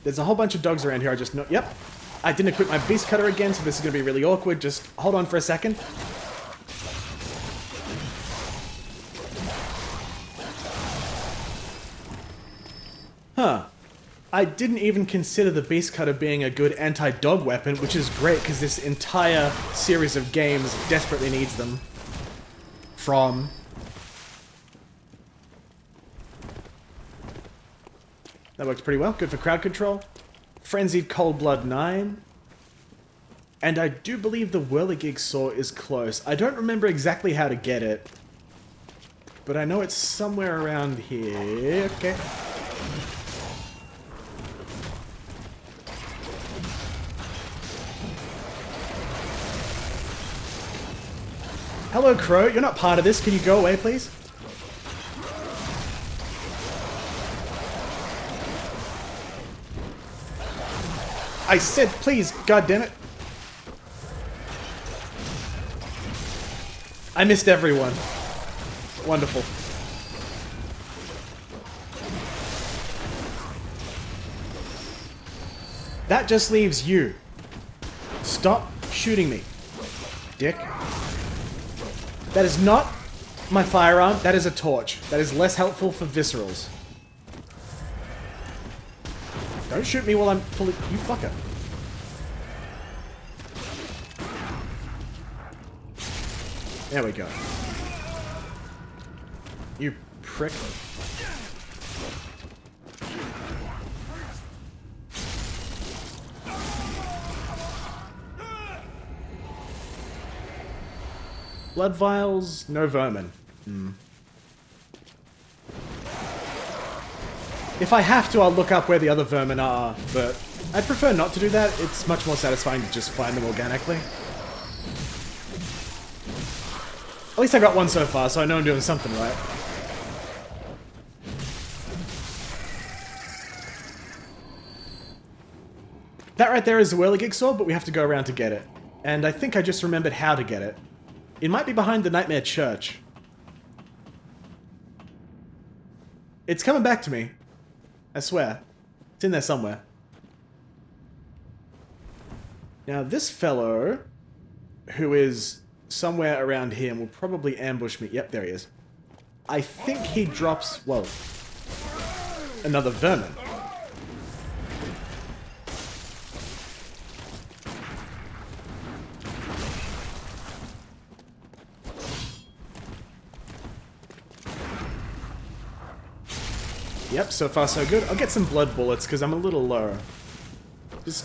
There's a whole bunch of dogs around here, I just know. Yep. I didn't equip my beast cutter again, so this is going to be really awkward. Just hold on for a second. Huh. I didn't even consider the beast cutter being a good anti-dog weapon, which is great because this entire series of games desperately needs them. From... That worked pretty well. Good for crowd control. Frenzied Cold Blood 9. And I do believe the Whirligig Saw is close. I don't remember exactly how to get it. But I know it's somewhere around here. Okay. Hello, Crow. You're not part of this. Can you go away, please? I said please, goddammit. I missed everyone. Wonderful. That just leaves you. Stop shooting me, dick. That is not my firearm, that is a torch. That is less helpful for viscerals. Don't shoot me while I'm pulling... You fucker. There we go. You prick. Blood vials, no vermin. If I have to, I'll look up where the other vermin are, but I'd prefer not to do that. It's much more satisfying to just find them organically. At least I got one so far, so I know I'm doing something right. That right there is the Whirligig Saw, but we have to go around to get it. And I think I just remembered how to get it. It might be behind the Nightmare Church. It's coming back to me. I swear. It's in there somewhere. Now this fellow, who is somewhere around here and will probably ambush me. Yep, there he is. I think he drops, well, another vermin. Yep, so far so good. I'll get some blood bullets because I'm a little low. Just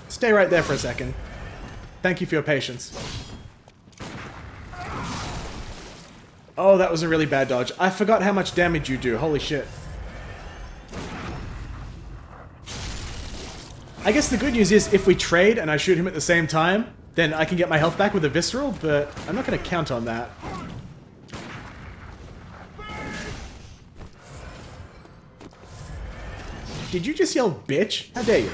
stay right there for a second. Thank you for your patience. Oh, that was a really bad dodge. I forgot how much damage you do. Holy shit. I guess the good news is if we trade and I shoot him at the same time, then I can get my health back with a visceral, but I'm not going to count on that. Did you just yell bitch? How dare you?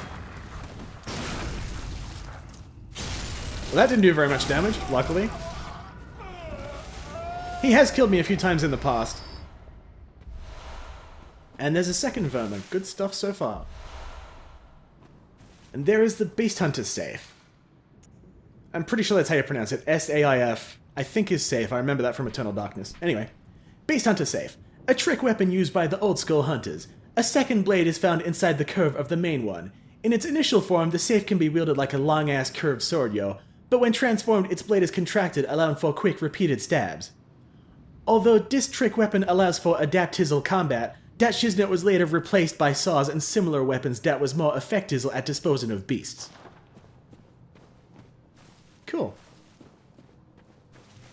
Well, that didn't do very much damage, luckily. He has killed me a few times in the past. And there's a second vermin. Good stuff so far. And there is the Beast Hunter's safe. I'm pretty sure that's how you pronounce it. S-A-I-F. I think is safe. I remember that from Eternal Darkness. Anyway. Beast Hunter safe. A trick weapon used by the old school hunters. A second blade is found inside the curve of the main one. In its initial form, the safe can be wielded like a long-ass curved sword, yo. But when transformed, its blade is contracted, allowing for quick, repeated stabs. Although this trick weapon allows for adaptizzle combat, that shiznit was later replaced by saws and similar weapons that was more effectizzle at disposing of beasts. Cool.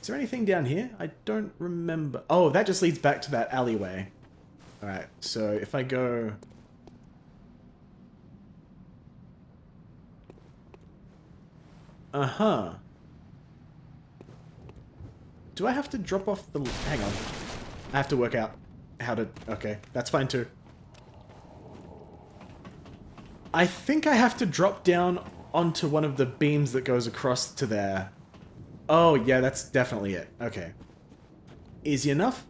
Is there anything down here? I don't remember. Oh, that just leads back to that alleyway. Alright, so if I go... Uh-huh. Do I have to drop off the... Hang on. I have to work out how to... Okay, that's fine too. I think I have to drop down onto one of the beams that goes across to there. Oh, yeah, that's definitely it. Okay. Easy enough.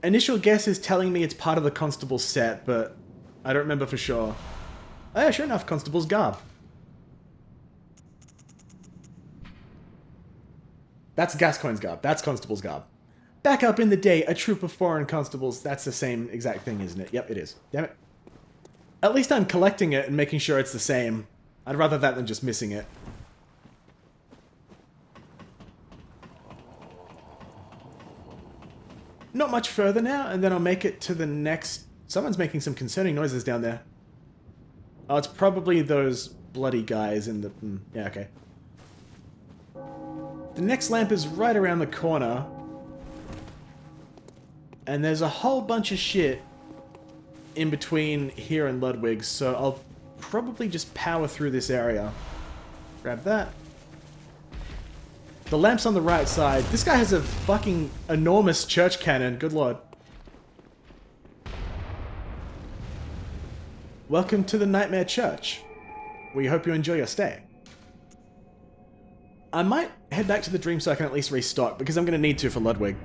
Initial guess is telling me it's part of the Constable's set, but I don't remember for sure. Oh yeah, sure enough, Constable's garb. That's Gascoigne's garb. That's Constable's garb. Back up in the day, a troop of foreign constables. That's the same exact thing, isn't it? Yep, it is. Damn it. At least I'm collecting it and making sure it's the same. I'd rather that than just missing it. Not much further now, and then I'll make it to the next... Someone's making some concerning noises down there. Oh, it's probably those bloody guys in the... yeah, okay. The next lamp is right around the corner. And there's a whole bunch of shit in between here and Ludwig, so I'll probably just power through this area. Grab that. The lamp's on the right side. This guy has a fucking enormous church cannon, good lord. Welcome to the Nightmare Church. We hope you enjoy your stay. I might head back to the dream so I can at least restock, because I'm going to need to for Ludwig.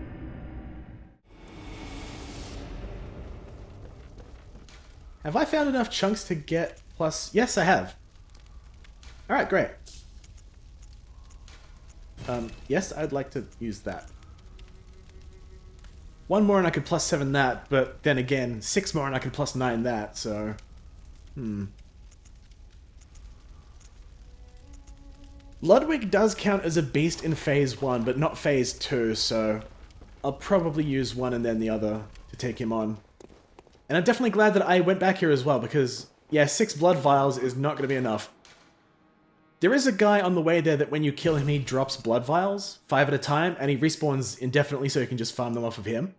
Have I found enough chunks to get plus... Yes, I have. Alright, great. Yes, I'd like to use that. One more and I could plus 7 that, but then again, 6 more and I could plus 9 that, so... Ludwig does count as a beast in Phase 1, but not Phase 2, so... I'll probably use one and then the other to take him on. And I'm definitely glad that I went back here as well, because, yeah, 6 blood vials is not going to be enough. There is a guy on the way there that when you kill him, he drops blood vials, 5 at a time, and he respawns indefinitely so you can just farm them off of him.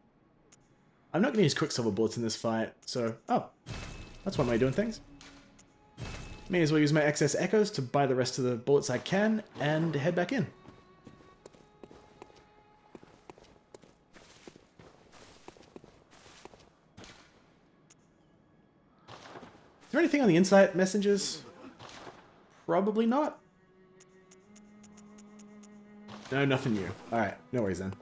I'm not going to use Quicksilver bullets in this fight, so... Oh, that's one way of doing things. May as well use my excess echoes to buy the rest of the bullets I can, and head back in. Is there anything on the inside messengers? Probably not. No, nothing new. Alright, no worries then.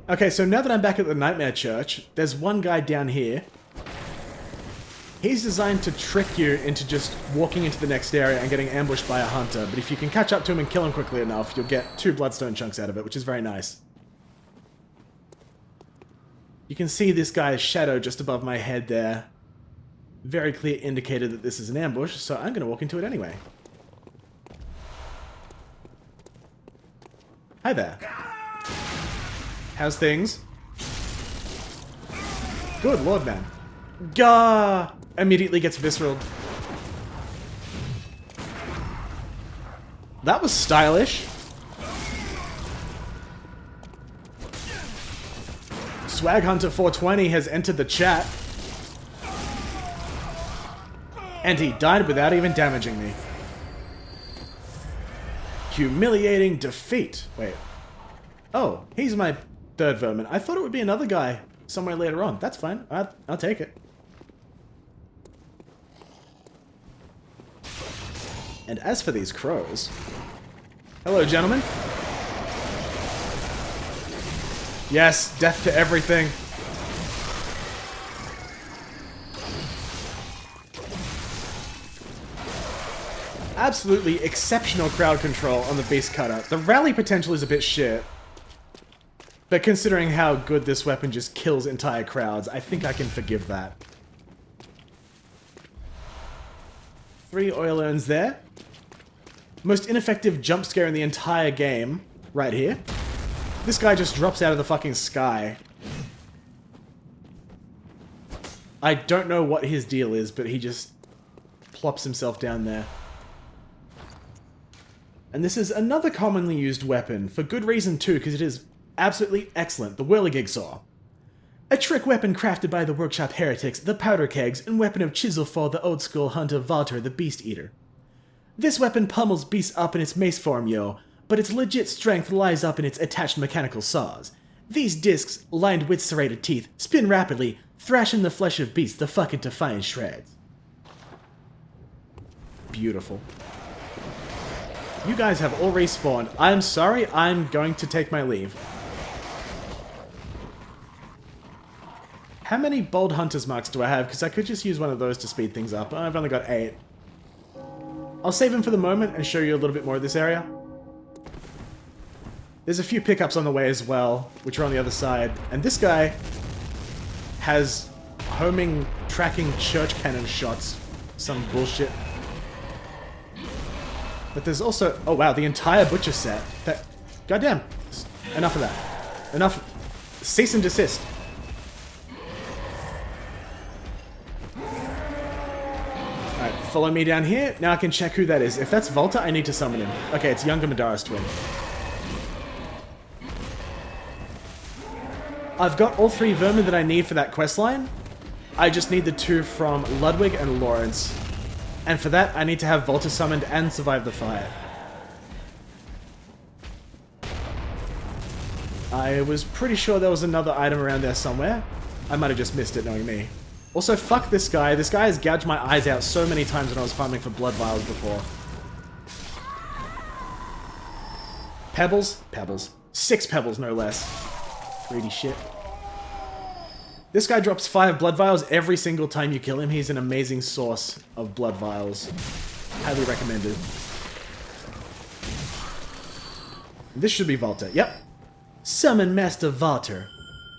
Okay, so now that I'm back at the Nightmare Church, there's one guy down here. He's designed to trick you into just walking into the next area and getting ambushed by a hunter, but if you can catch up to him and kill him quickly enough, you'll get 2 bloodstone chunks out of it, which is very nice. You can see this guy's shadow just above my head there. Very clear indicator that this is an ambush, so I'm going to walk into it anyway. Hi there. How's things? Good lord, man. Gah! Immediately gets visceral. That was stylish. Swag Hunter 420 has entered the chat. And he died without even damaging me. Humiliating defeat. Wait. Oh, he's my third vermin. I thought it would be another guy somewhere later on. That's fine. I'll take it. And as for these crows... Hello, gentlemen. Yes, death to everything. Absolutely exceptional crowd control on the Beast Cutter. The rally potential is a bit shit. But considering how good this weapon just kills entire crowds, I think I can forgive that. 3 oil urns there. Most ineffective jump scare in the entire game, right here. This guy just drops out of the fucking sky. I don't know what his deal is, but he just plops himself down there. And this is another commonly used weapon, for good reason too, because it is absolutely excellent, the whirligig saw. A trick weapon crafted by the workshop heretics, the powder kegs, and weapon of chisel for the old school hunter Valter the Beast Eater. This weapon pummels beasts up in its mace form, yo, but its legit strength lies up in its attached mechanical saws. These discs, lined with serrated teeth, spin rapidly, thrashing the flesh of beasts the fuck into fine shreds. Beautiful. You guys have all respawned. I'm sorry, I'm going to take my leave. How many bold hunter's marks do I have? Because I could just use one of those to speed things up. I've only got 8. I'll save them for the moment and show you a little bit more of this area. There's a few pickups on the way as well, which are on the other side. And this guy has homing, tracking church cannon shots. Some bullshit. But there's also... Oh wow, the entire butcher set. That... Goddamn. Enough of that. Enough. Cease and desist. Alright, follow me down here. Now I can check who that is. If that's Volta, I need to summon him. Okay, it's younger Madara's twin. I've got all 3 vermin that I need for that questline. I just need the 2 from Ludwig and Lawrence. And for that, I need to have Volta summoned and survive the fire. I was pretty sure there was another item around there somewhere. I might have just missed it, knowing me. Also, fuck this guy. This guy has gouged my eyes out so many times when I was farming for blood vials before. Pebbles? Pebbles. 6 pebbles, no less. Greedy shit. This guy drops 5 blood vials every single time you kill him. He's an amazing source of blood vials. Highly recommended. This should be Volta. Yep. Summon Master Valter.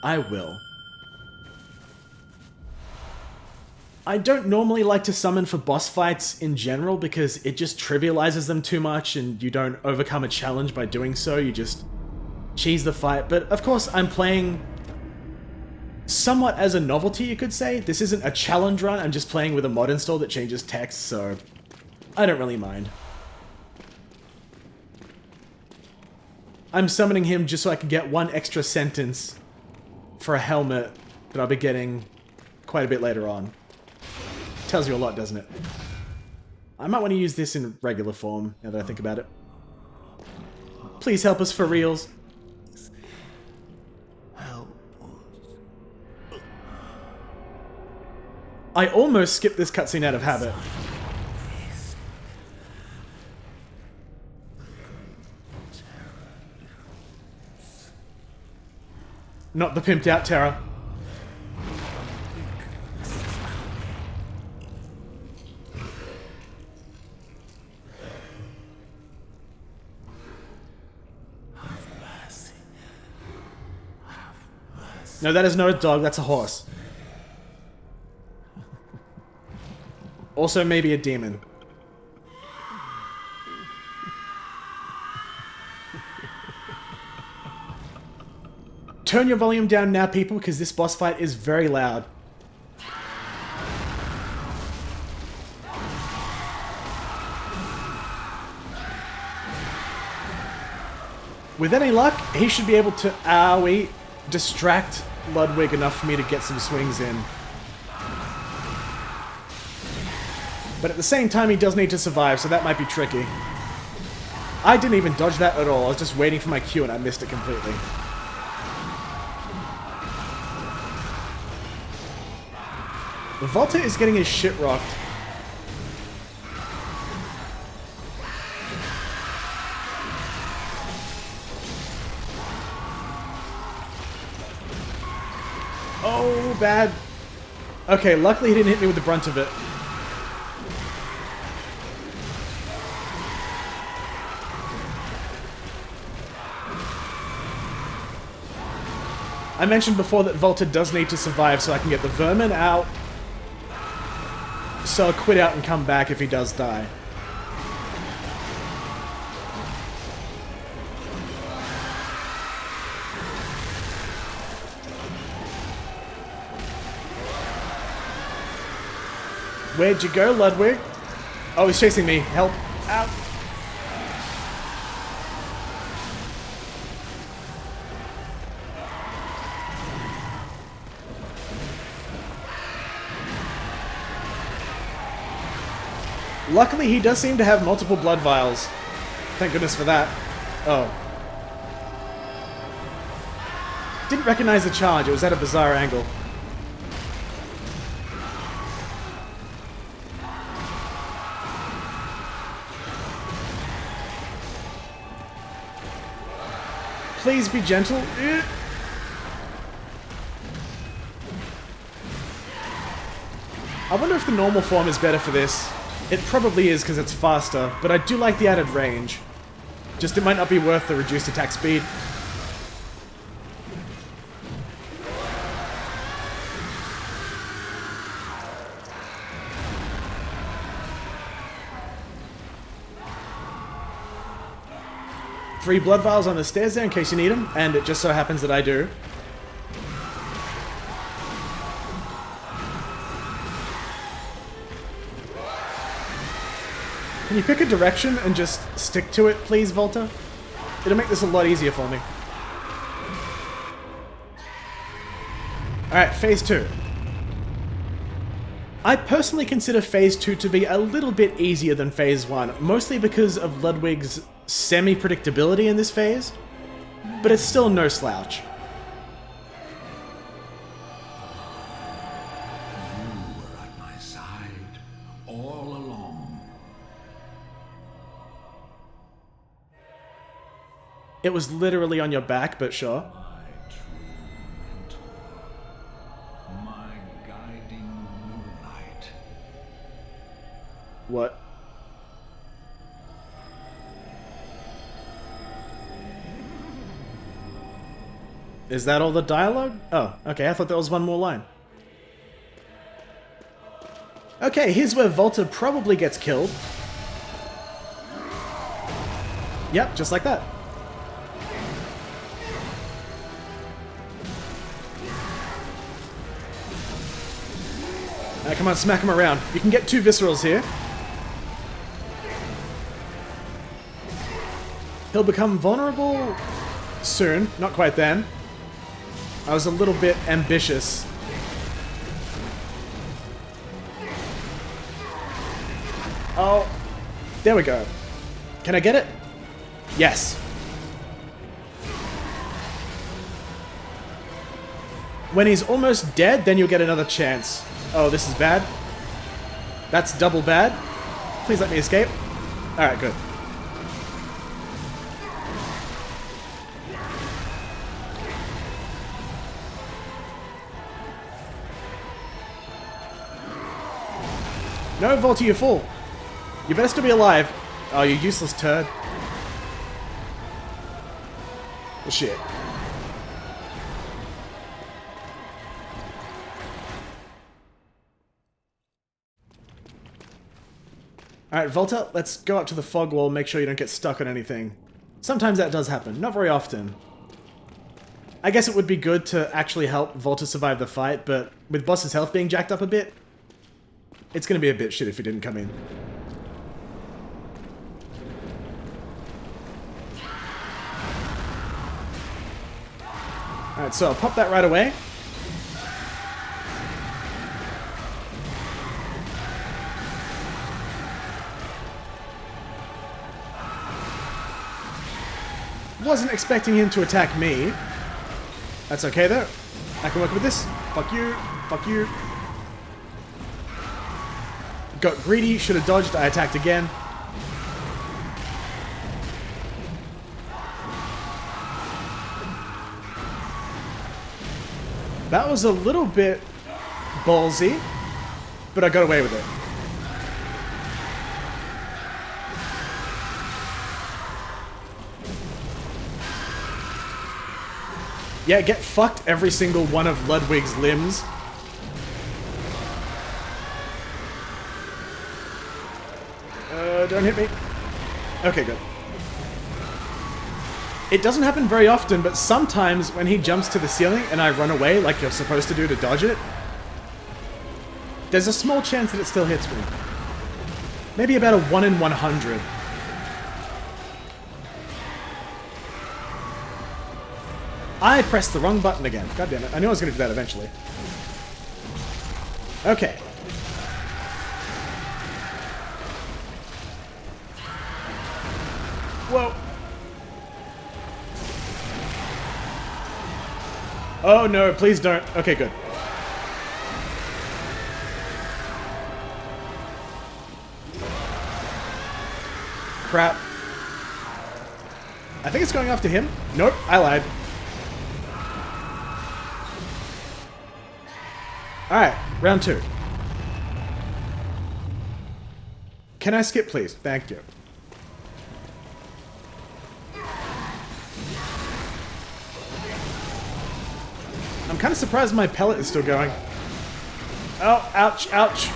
I will. I don't normally like to summon for boss fights in general because it just trivializes them too much and you don't overcome a challenge by doing so. You just cheese the fight. But of course, I'm playing somewhat as a novelty, you could say. This isn't a challenge run, I'm just playing with a mod install that changes text, so I don't really mind. I'm summoning him just so I can get 1 extra sentence for a helmet that I'll be getting quite a bit later on. Tells you a lot, doesn't it? I might want to use this in regular form, now that I think about it. Please help us for reals. I almost skipped this cutscene out of habit. Not the pimped out terror. No, that is not a dog, that's a horse. Also, maybe a demon. Turn your volume down now, people, because this boss fight is very loud. With any luck, he should be able to, owie, distract Ludwig enough for me to get some swings in. But at the same time, he does need to survive, so that might be tricky. I didn't even dodge that at all. I was just waiting for my cue and I missed it completely. The Volta is getting his shit rocked. bad. Okay, luckily he didn't hit me with the brunt of it. I mentioned before that Volta does need to survive so I can get the vermin out. So I'll quit out and come back if he does die. Where'd you go, Ludwig? Oh, he's chasing me. Help. Ow. Luckily, he does seem to have multiple blood vials. Thank goodness for that. Oh. Didn't recognize the charge. It was at a bizarre angle. Please be gentle. I wonder if the normal form is better for this. It probably is because it's faster, but I do like the added range. Just it might not be worth the reduced attack speed. Three blood vials on the stairs there in case you need them, and it just so happens that I do. Can you pick a direction and just stick to it, please, Volta? It'll make this a lot easier for me. Alright, Phase 2. I personally consider Phase 2 to be a little bit easier than Phase 1, mostly because of Ludwig's semi-predictability in this phase, but it's still no slouch. You were at my side all along. It was literally on your back, but sure. My true mentor. My guiding moonlight. What? Is that all the dialogue? Oh, okay, I thought there was one more line. Okay, here's where Volta probably gets killed. Yep, just like that. Come on, smack him around. You can get 2 viscerals here. He'll become vulnerable soon. Not quite then. I was a little bit ambitious. Oh, there we go. Can I get it? Yes. When he's almost dead, then you'll get another chance. Oh, this is bad. That's double bad. Please let me escape. Alright, good. No, Volta, you fool. You better still be alive. Oh, you useless turd. Well, shit. Alright, Volta, let's go up to the fog wall and make sure you don't get stuck on anything. Sometimes that does happen, not very often. I guess it would be good to actually help Volta survive the fight, but with boss's health being jacked up a bit, it's gonna be a bit shit if he didn't come in. Alright, so I'll pop that right away. Wasn't expecting him to attack me. That's okay though. I can work with this. Fuck you. Fuck you. Got greedy, should have dodged, I attacked again. That was a little bit ballsy, but I got away with it. Yeah, get fucked every single one of Ludwig's limbs. Don't hit me. Okay, good. It doesn't happen very often, but sometimes when he jumps to the ceiling and I run away like you're supposed to do to dodge it, there's a small chance that it still hits me. Maybe about a 1 in 100. I pressed the wrong button again. God damn it. I knew I was going to do that eventually. Okay. Whoa. Oh no, please don't. Okay, good. Crap. I think it's going after him. Nope, I lied. Alright, round 2. Can I skip, please? Thank you. I'm kind of surprised my pellet is still going. Oh, ouch, ouch.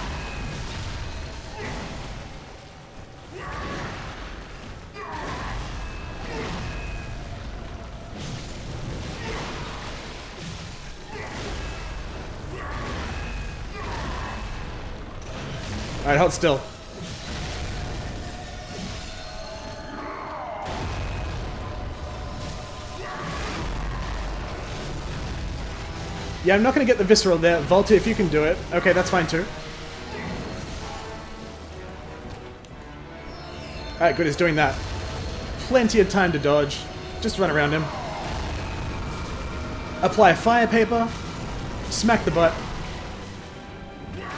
Alright, hold still. Yeah, I'm not going to get the visceral there. Volta, if you can do it. Okay, that's fine too. Alright, good, he's doing that. Plenty of time to dodge. Just run around him. Apply fire paper. Smack the butt.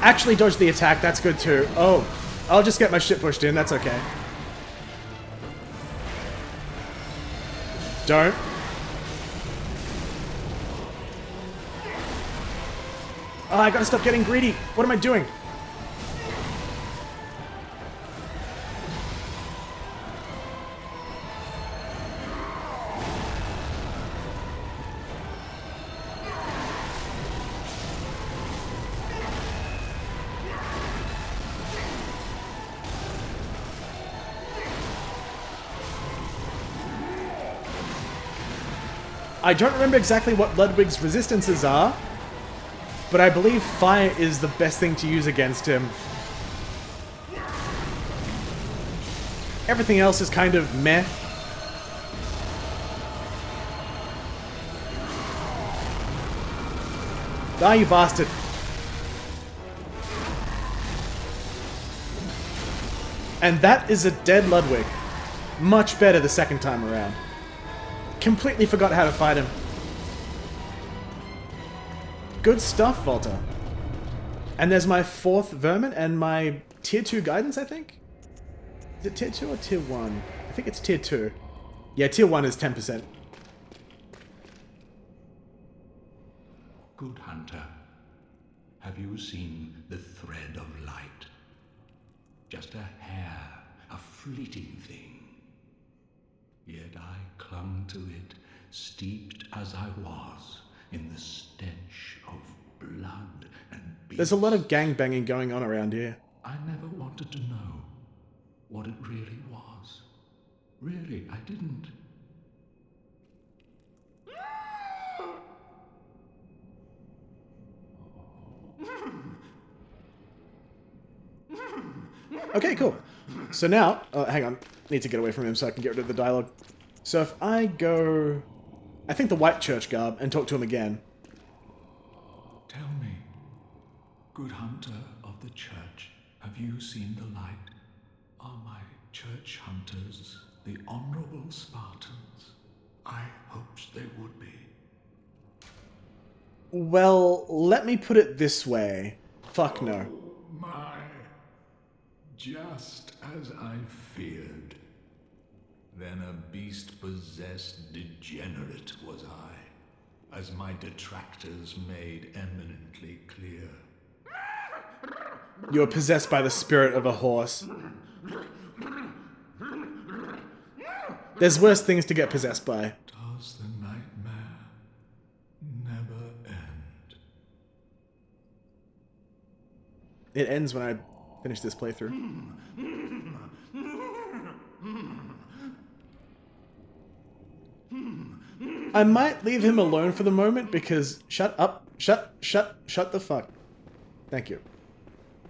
Actually dodge the attack, that's good too. Oh, I'll just get my shit pushed in, that's okay. Don't. Oh, I gotta stop getting greedy. What am I doing? I don't remember exactly what Ludwig's resistances are, but I believe fire is the best thing to use against him. Everything else is kind of meh. Die, you bastard. And that is a dead Ludwig. Much better the second time around. Completely forgot how to fight him. Good stuff, Volta. And there's my 4th Vermin and my Tier 2 Guidance, I think? Is it Tier 2 or Tier 1? I think it's Tier 2. Yeah, Tier 1 is 10%. Good hunter, have you seen the thread of light? Just a hair, a fleeting thing. Yet I clung to it, steeped as I was in the stench of blood and beasts. There's a lot of gangbanging going on around here. I never wanted to know what it really was. Really, I didn't. Okay, cool. So now, hang on. Need to get away from him so I can get rid of the dialogue. So if I go, I think the White Church Garb, and talk to him again. Tell me, good hunter of the church, have you seen the light? Are my church hunters the honorable Spartans? I hoped they would be. Well, let me put it this way. Fuck no. My, just as I feared. Then a beast-possessed degenerate was I. as my detractors made eminently clear. You are possessed by the spirit of a horse. There's worse things to get possessed by. Does the nightmare never end? It ends when I finish this playthrough. I might leave him alone for the moment because... Shut up. Shut the fuck. Thank you.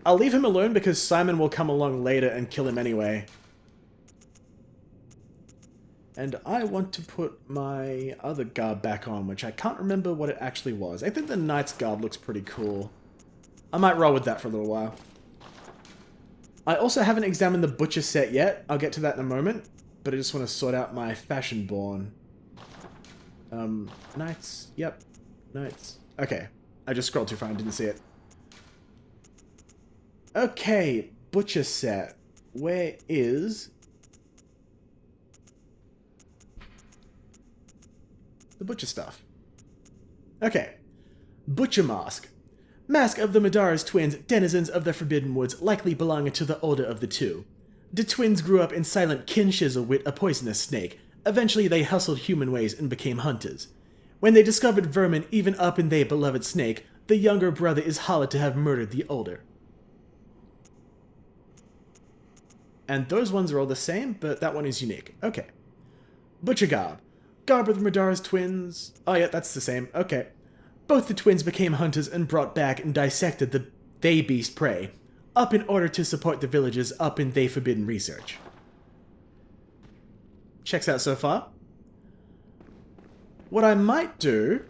I'll leave him alone because Simon will come along later and kill him anyway. And I want to put my other garb back on, which I can't remember what it actually was. I think the Knight's garb looks pretty cool. I might roll with that for a little while. I also haven't examined the Butcher set yet. I'll get to that in a moment. But I just want to sort out my Fashionborn. Knights. Yep. Knights. Okay. I just scrolled too far and didn't see it. Okay. Butcher set. Where is... the Butcher stuff? Okay. Butcher Mask. Mask of the Madara's twins, denizens of the Forbidden Woods, likely belonging to the older of the two. The twins grew up in silent kin-shizzle with a poisonous snake. Eventually they hustled human ways and became hunters. When they discovered vermin even up in their beloved snake, the younger brother is hollered to have murdered the older. And those ones are all the same, but that one is unique. Okay. Butcher Garb. Garb of the Madara's twins. Oh yeah, that's the same. Okay. Both the twins became hunters and brought back and dissected the they beast prey, up in order to support the villagers up in they forbidden research. Checks out so far. What I might do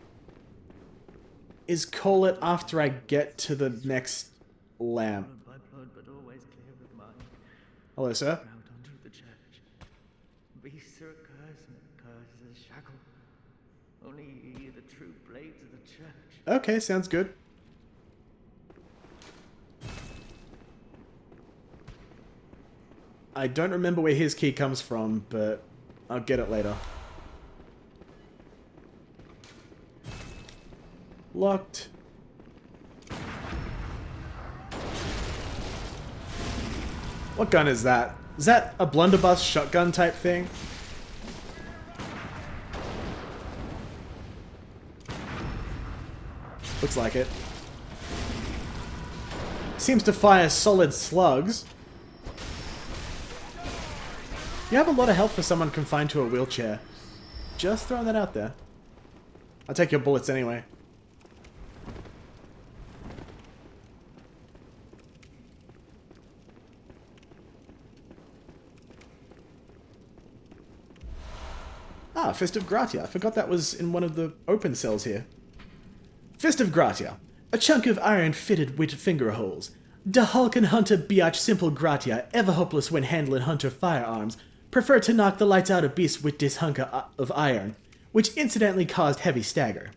is call it after I get to the next lamp. Hello, sir. Beasts are a curse, and a curse is a shackle. Only ye, the true blades of the church. Okay, sounds good. I don't remember where his key comes from, but I'll get it later. Locked. What gun is that? Is that a blunderbuss shotgun type thing? Looks like it. Seems to fire solid slugs. You have a lot of health for someone confined to a wheelchair. Just throwing that out there. I'll take your bullets anyway. Ah, Fist of Gratia. I forgot that was in one of the open cells here. Fist of Gratia. A chunk of iron fitted with finger holes. De Hulken Hunter Biatch Simple Gratia, ever hopeless when handling hunter firearms, prefer to knock the lights out of beasts with this hunker of iron, which incidentally caused heavy stagger.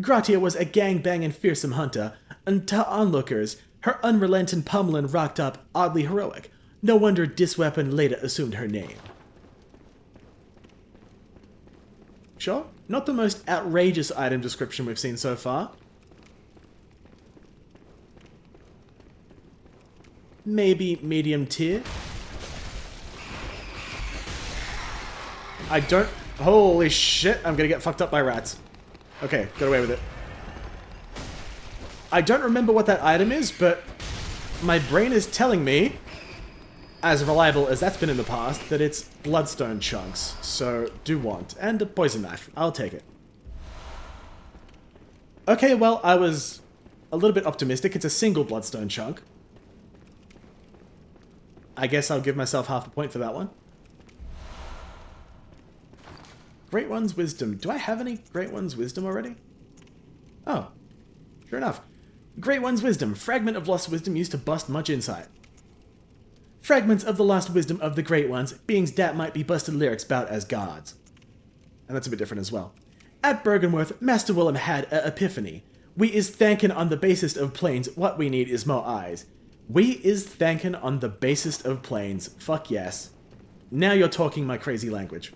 Gratia was a gang-banging fearsome hunter, and to onlookers, her unrelenting pummeling rocked up oddly heroic. No wonder this weapon later assumed her name. Sure, not the most outrageous item description we've seen so far. Maybe medium tier. I don't... Holy shit, I'm gonna get fucked up by rats. Okay, got away with it. I don't remember what that item is, but my brain is telling me, as reliable as that's been in the past, that it's bloodstone chunks. So, do want. And a poison knife. I'll take it. Okay, well, I was a little bit optimistic. It's a single bloodstone chunk. I guess I'll give myself half a point for that one. Great One's Wisdom. Do I have any Great One's Wisdom already? Oh, sure enough. Great One's Wisdom. Fragment of Lost Wisdom used to bust much insight. Fragments of the lost wisdom of the Great Ones, beings that might be busted lyrics bout as gods. And that's a bit different as well. At Bergenworth, Master Willem had a epiphany. We is thanking on the basest of planes, what we need is more eyes. We is thanking on the basest of planes. Fuck yes. Now you're talking my crazy language.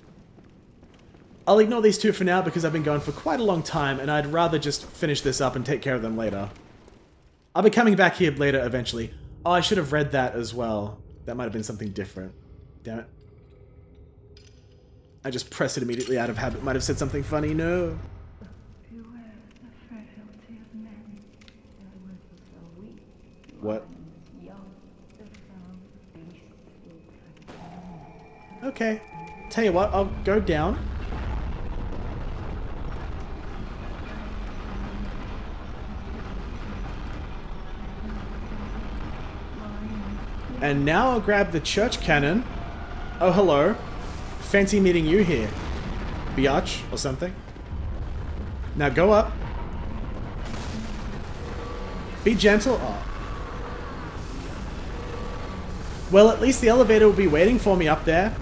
I'll ignore these two for now because I've been going for quite a long time and I'd rather just finish this up and take care of them later. I'll be coming back here later eventually. Oh, I should have read that as well. That might have been something different. Damn it. I just pressed it immediately out of habit. Might have said something funny. No. What? Okay. Tell you what, I'll go down. And now I'll grab the church cannon. Oh, hello. Fancy meeting you here. Biatch, or something. Now go up. Be gentle. Oh. Well, at least the elevator will be waiting for me up there.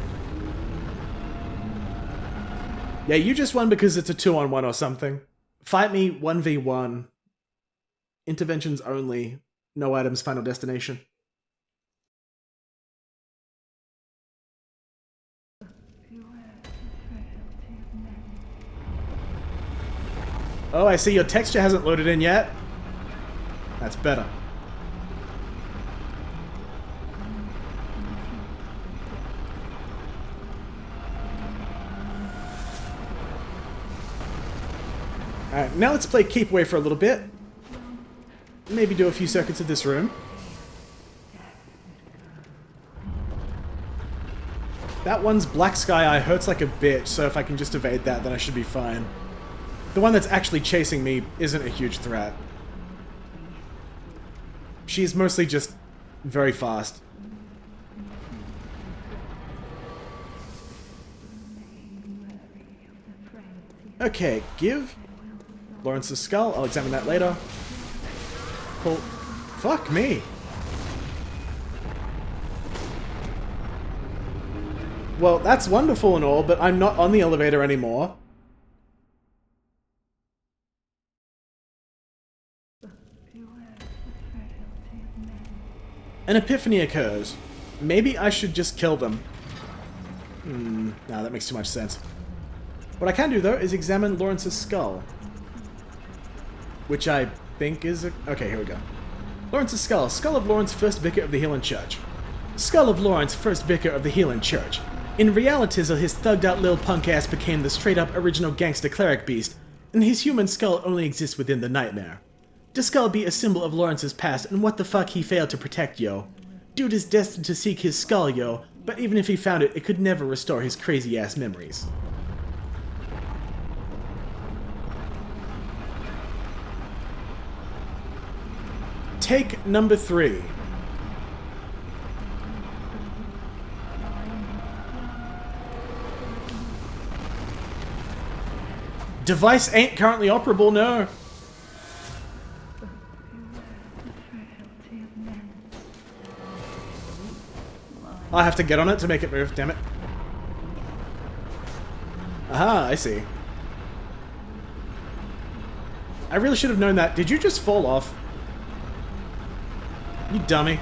Yeah, you just won because it's a 2-on-1 or something. Fight me 1v1. Interventions only. No items, final destination. Oh, I see your texture hasn't loaded in yet. That's better. Alright, now let's play Keep Away for a little bit. Maybe do a few circuits of this room. That one's Black Sky Eye hurts like a bitch, so if I can just evade that, then I should be fine. The one that's actually chasing me isn't a huge threat. She's mostly just very fast. Okay, give Lawrence's skull. I'll examine that later. Cool. Fuck me. Well, that's wonderful and all, but I'm not on the elevator anymore. An epiphany occurs. Maybe I should just kill them. No, that makes too much sense. What I can do, though, is examine Lawrence's skull. Which I think is a... Okay, here we go. Lawrence's skull. Skull of Lawrence, first vicar of the Healing Church. Skull of Lawrence, first vicar of the Healing Church. In reality, his thugged-out lil punk ass became the straight-up original gangster cleric beast, and his human skull only exists within the nightmare. The skull be a symbol of Lawrence's past and what the fuck he failed to protect, yo. Dude is destined to seek his skull, yo, but even if he found it, it could never restore his crazy-ass memories. Take number 3. Device ain't currently operable, no. I have to get on it to make it move, damn it. Aha, I see. I really should have known that. Did you just fall off? You dummy.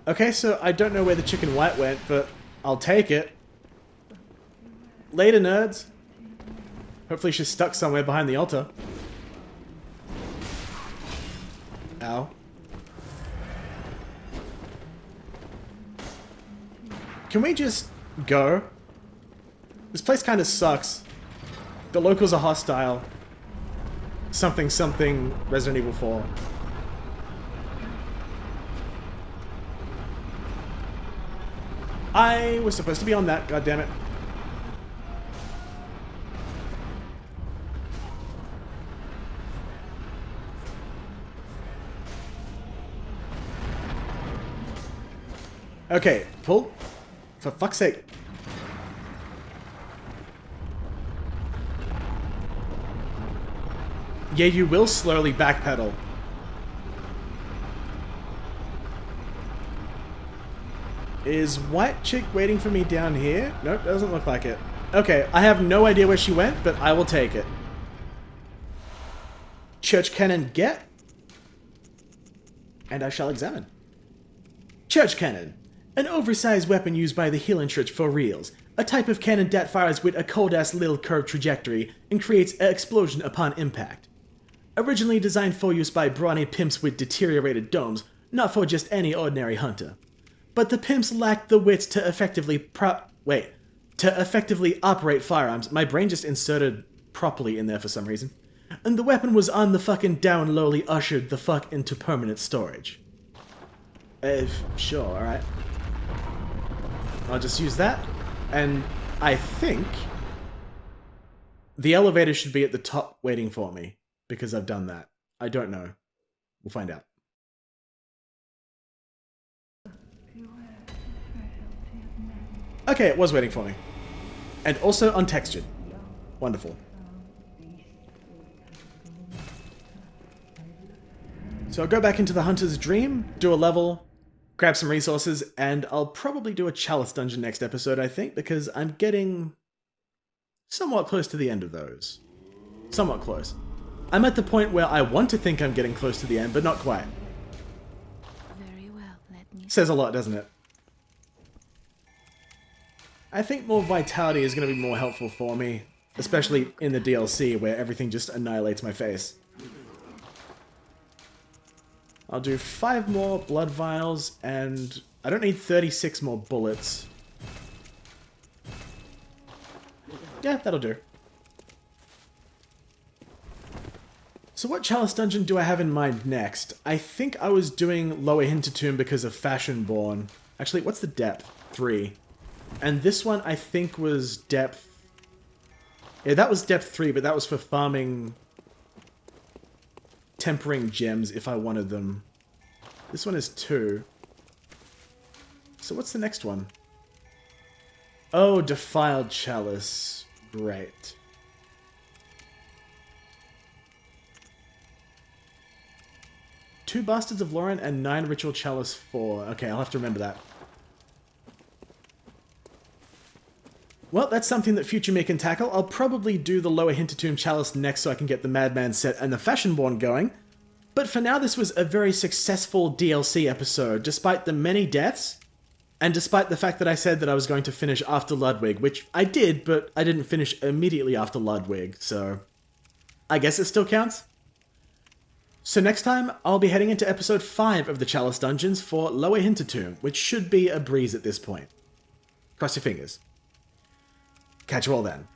Okay, so I don't know where the chicken white went, but I'll take it. Later, nerds. Hopefully she's stuck somewhere behind the altar. Ow. Can we just go? This place kind of sucks. The locals are hostile. Something something Resident Evil 4. I was supposed to be on that, goddammit. Okay, pull. For fuck's sake. Yeah, you will slowly backpedal. Is white chick waiting for me down here? Nope, doesn't look like it. Okay, I have no idea where she went, but I will take it. Church cannon get. And I shall examine. Church Cannon. An oversized weapon used by the Healing Church for reals. A type of cannon that fires with a cold-ass little curved trajectory and creates an explosion upon impact. Originally designed for use by brawny pimps with deteriorated domes, not for just any ordinary hunter. But the pimps lacked the wits to effectively operate firearms. My brain just inserted properly in there for some reason. And the weapon was on the fucking down lowly ushered the fuck into permanent storage. Sure, alright. I'll just use that. And I think the elevator should be at the top waiting for me, because I've done that. I don't know. We'll find out. Okay, it was waiting for me. And also untextured. Wonderful. So I'll go back into the Hunter's Dream, do a level, grab some resources, and I'll probably do a Chalice Dungeon next episode, I think, because I'm getting somewhat close to the end of those. Somewhat close. I'm at the point where I want to think I'm getting close to the end, but not quite. Very well, let me... Says a lot, doesn't it? I think more vitality is going to be more helpful for me, especially in the DLC where everything just annihilates my face. I'll do 5 more blood vials, and I don't need 36 more bullets. Yeah, that'll do. So what Chalice Dungeon do I have in mind next? I think I was doing Lower Hintertomb because of Fashionborn. Actually, what's the depth? 3. And this one I think was depth... Yeah, that was depth 3, but that was for farming... tempering gems if I wanted them. This one is 2. So what's the next one? Oh, Defiled Chalice. Great. Two Bastards of Lauren and 9 Ritual Chalice 4. Okay, I'll have to remember that. Well, that's something that future me can tackle. I'll probably do the Lower Hintertomb Chalice next so I can get the Madman set and the Fashionborn going. But for now, this was a very successful DLC episode, despite the many deaths, and despite the fact that I said that I was going to finish after Ludwig, which I did, but I didn't finish immediately after Ludwig, so I guess it still counts. So next time, I'll be heading into episode 5 of the Chalice Dungeons for Lower Hintertomb, which should be a breeze at this point. Cross your fingers. Catch you all then.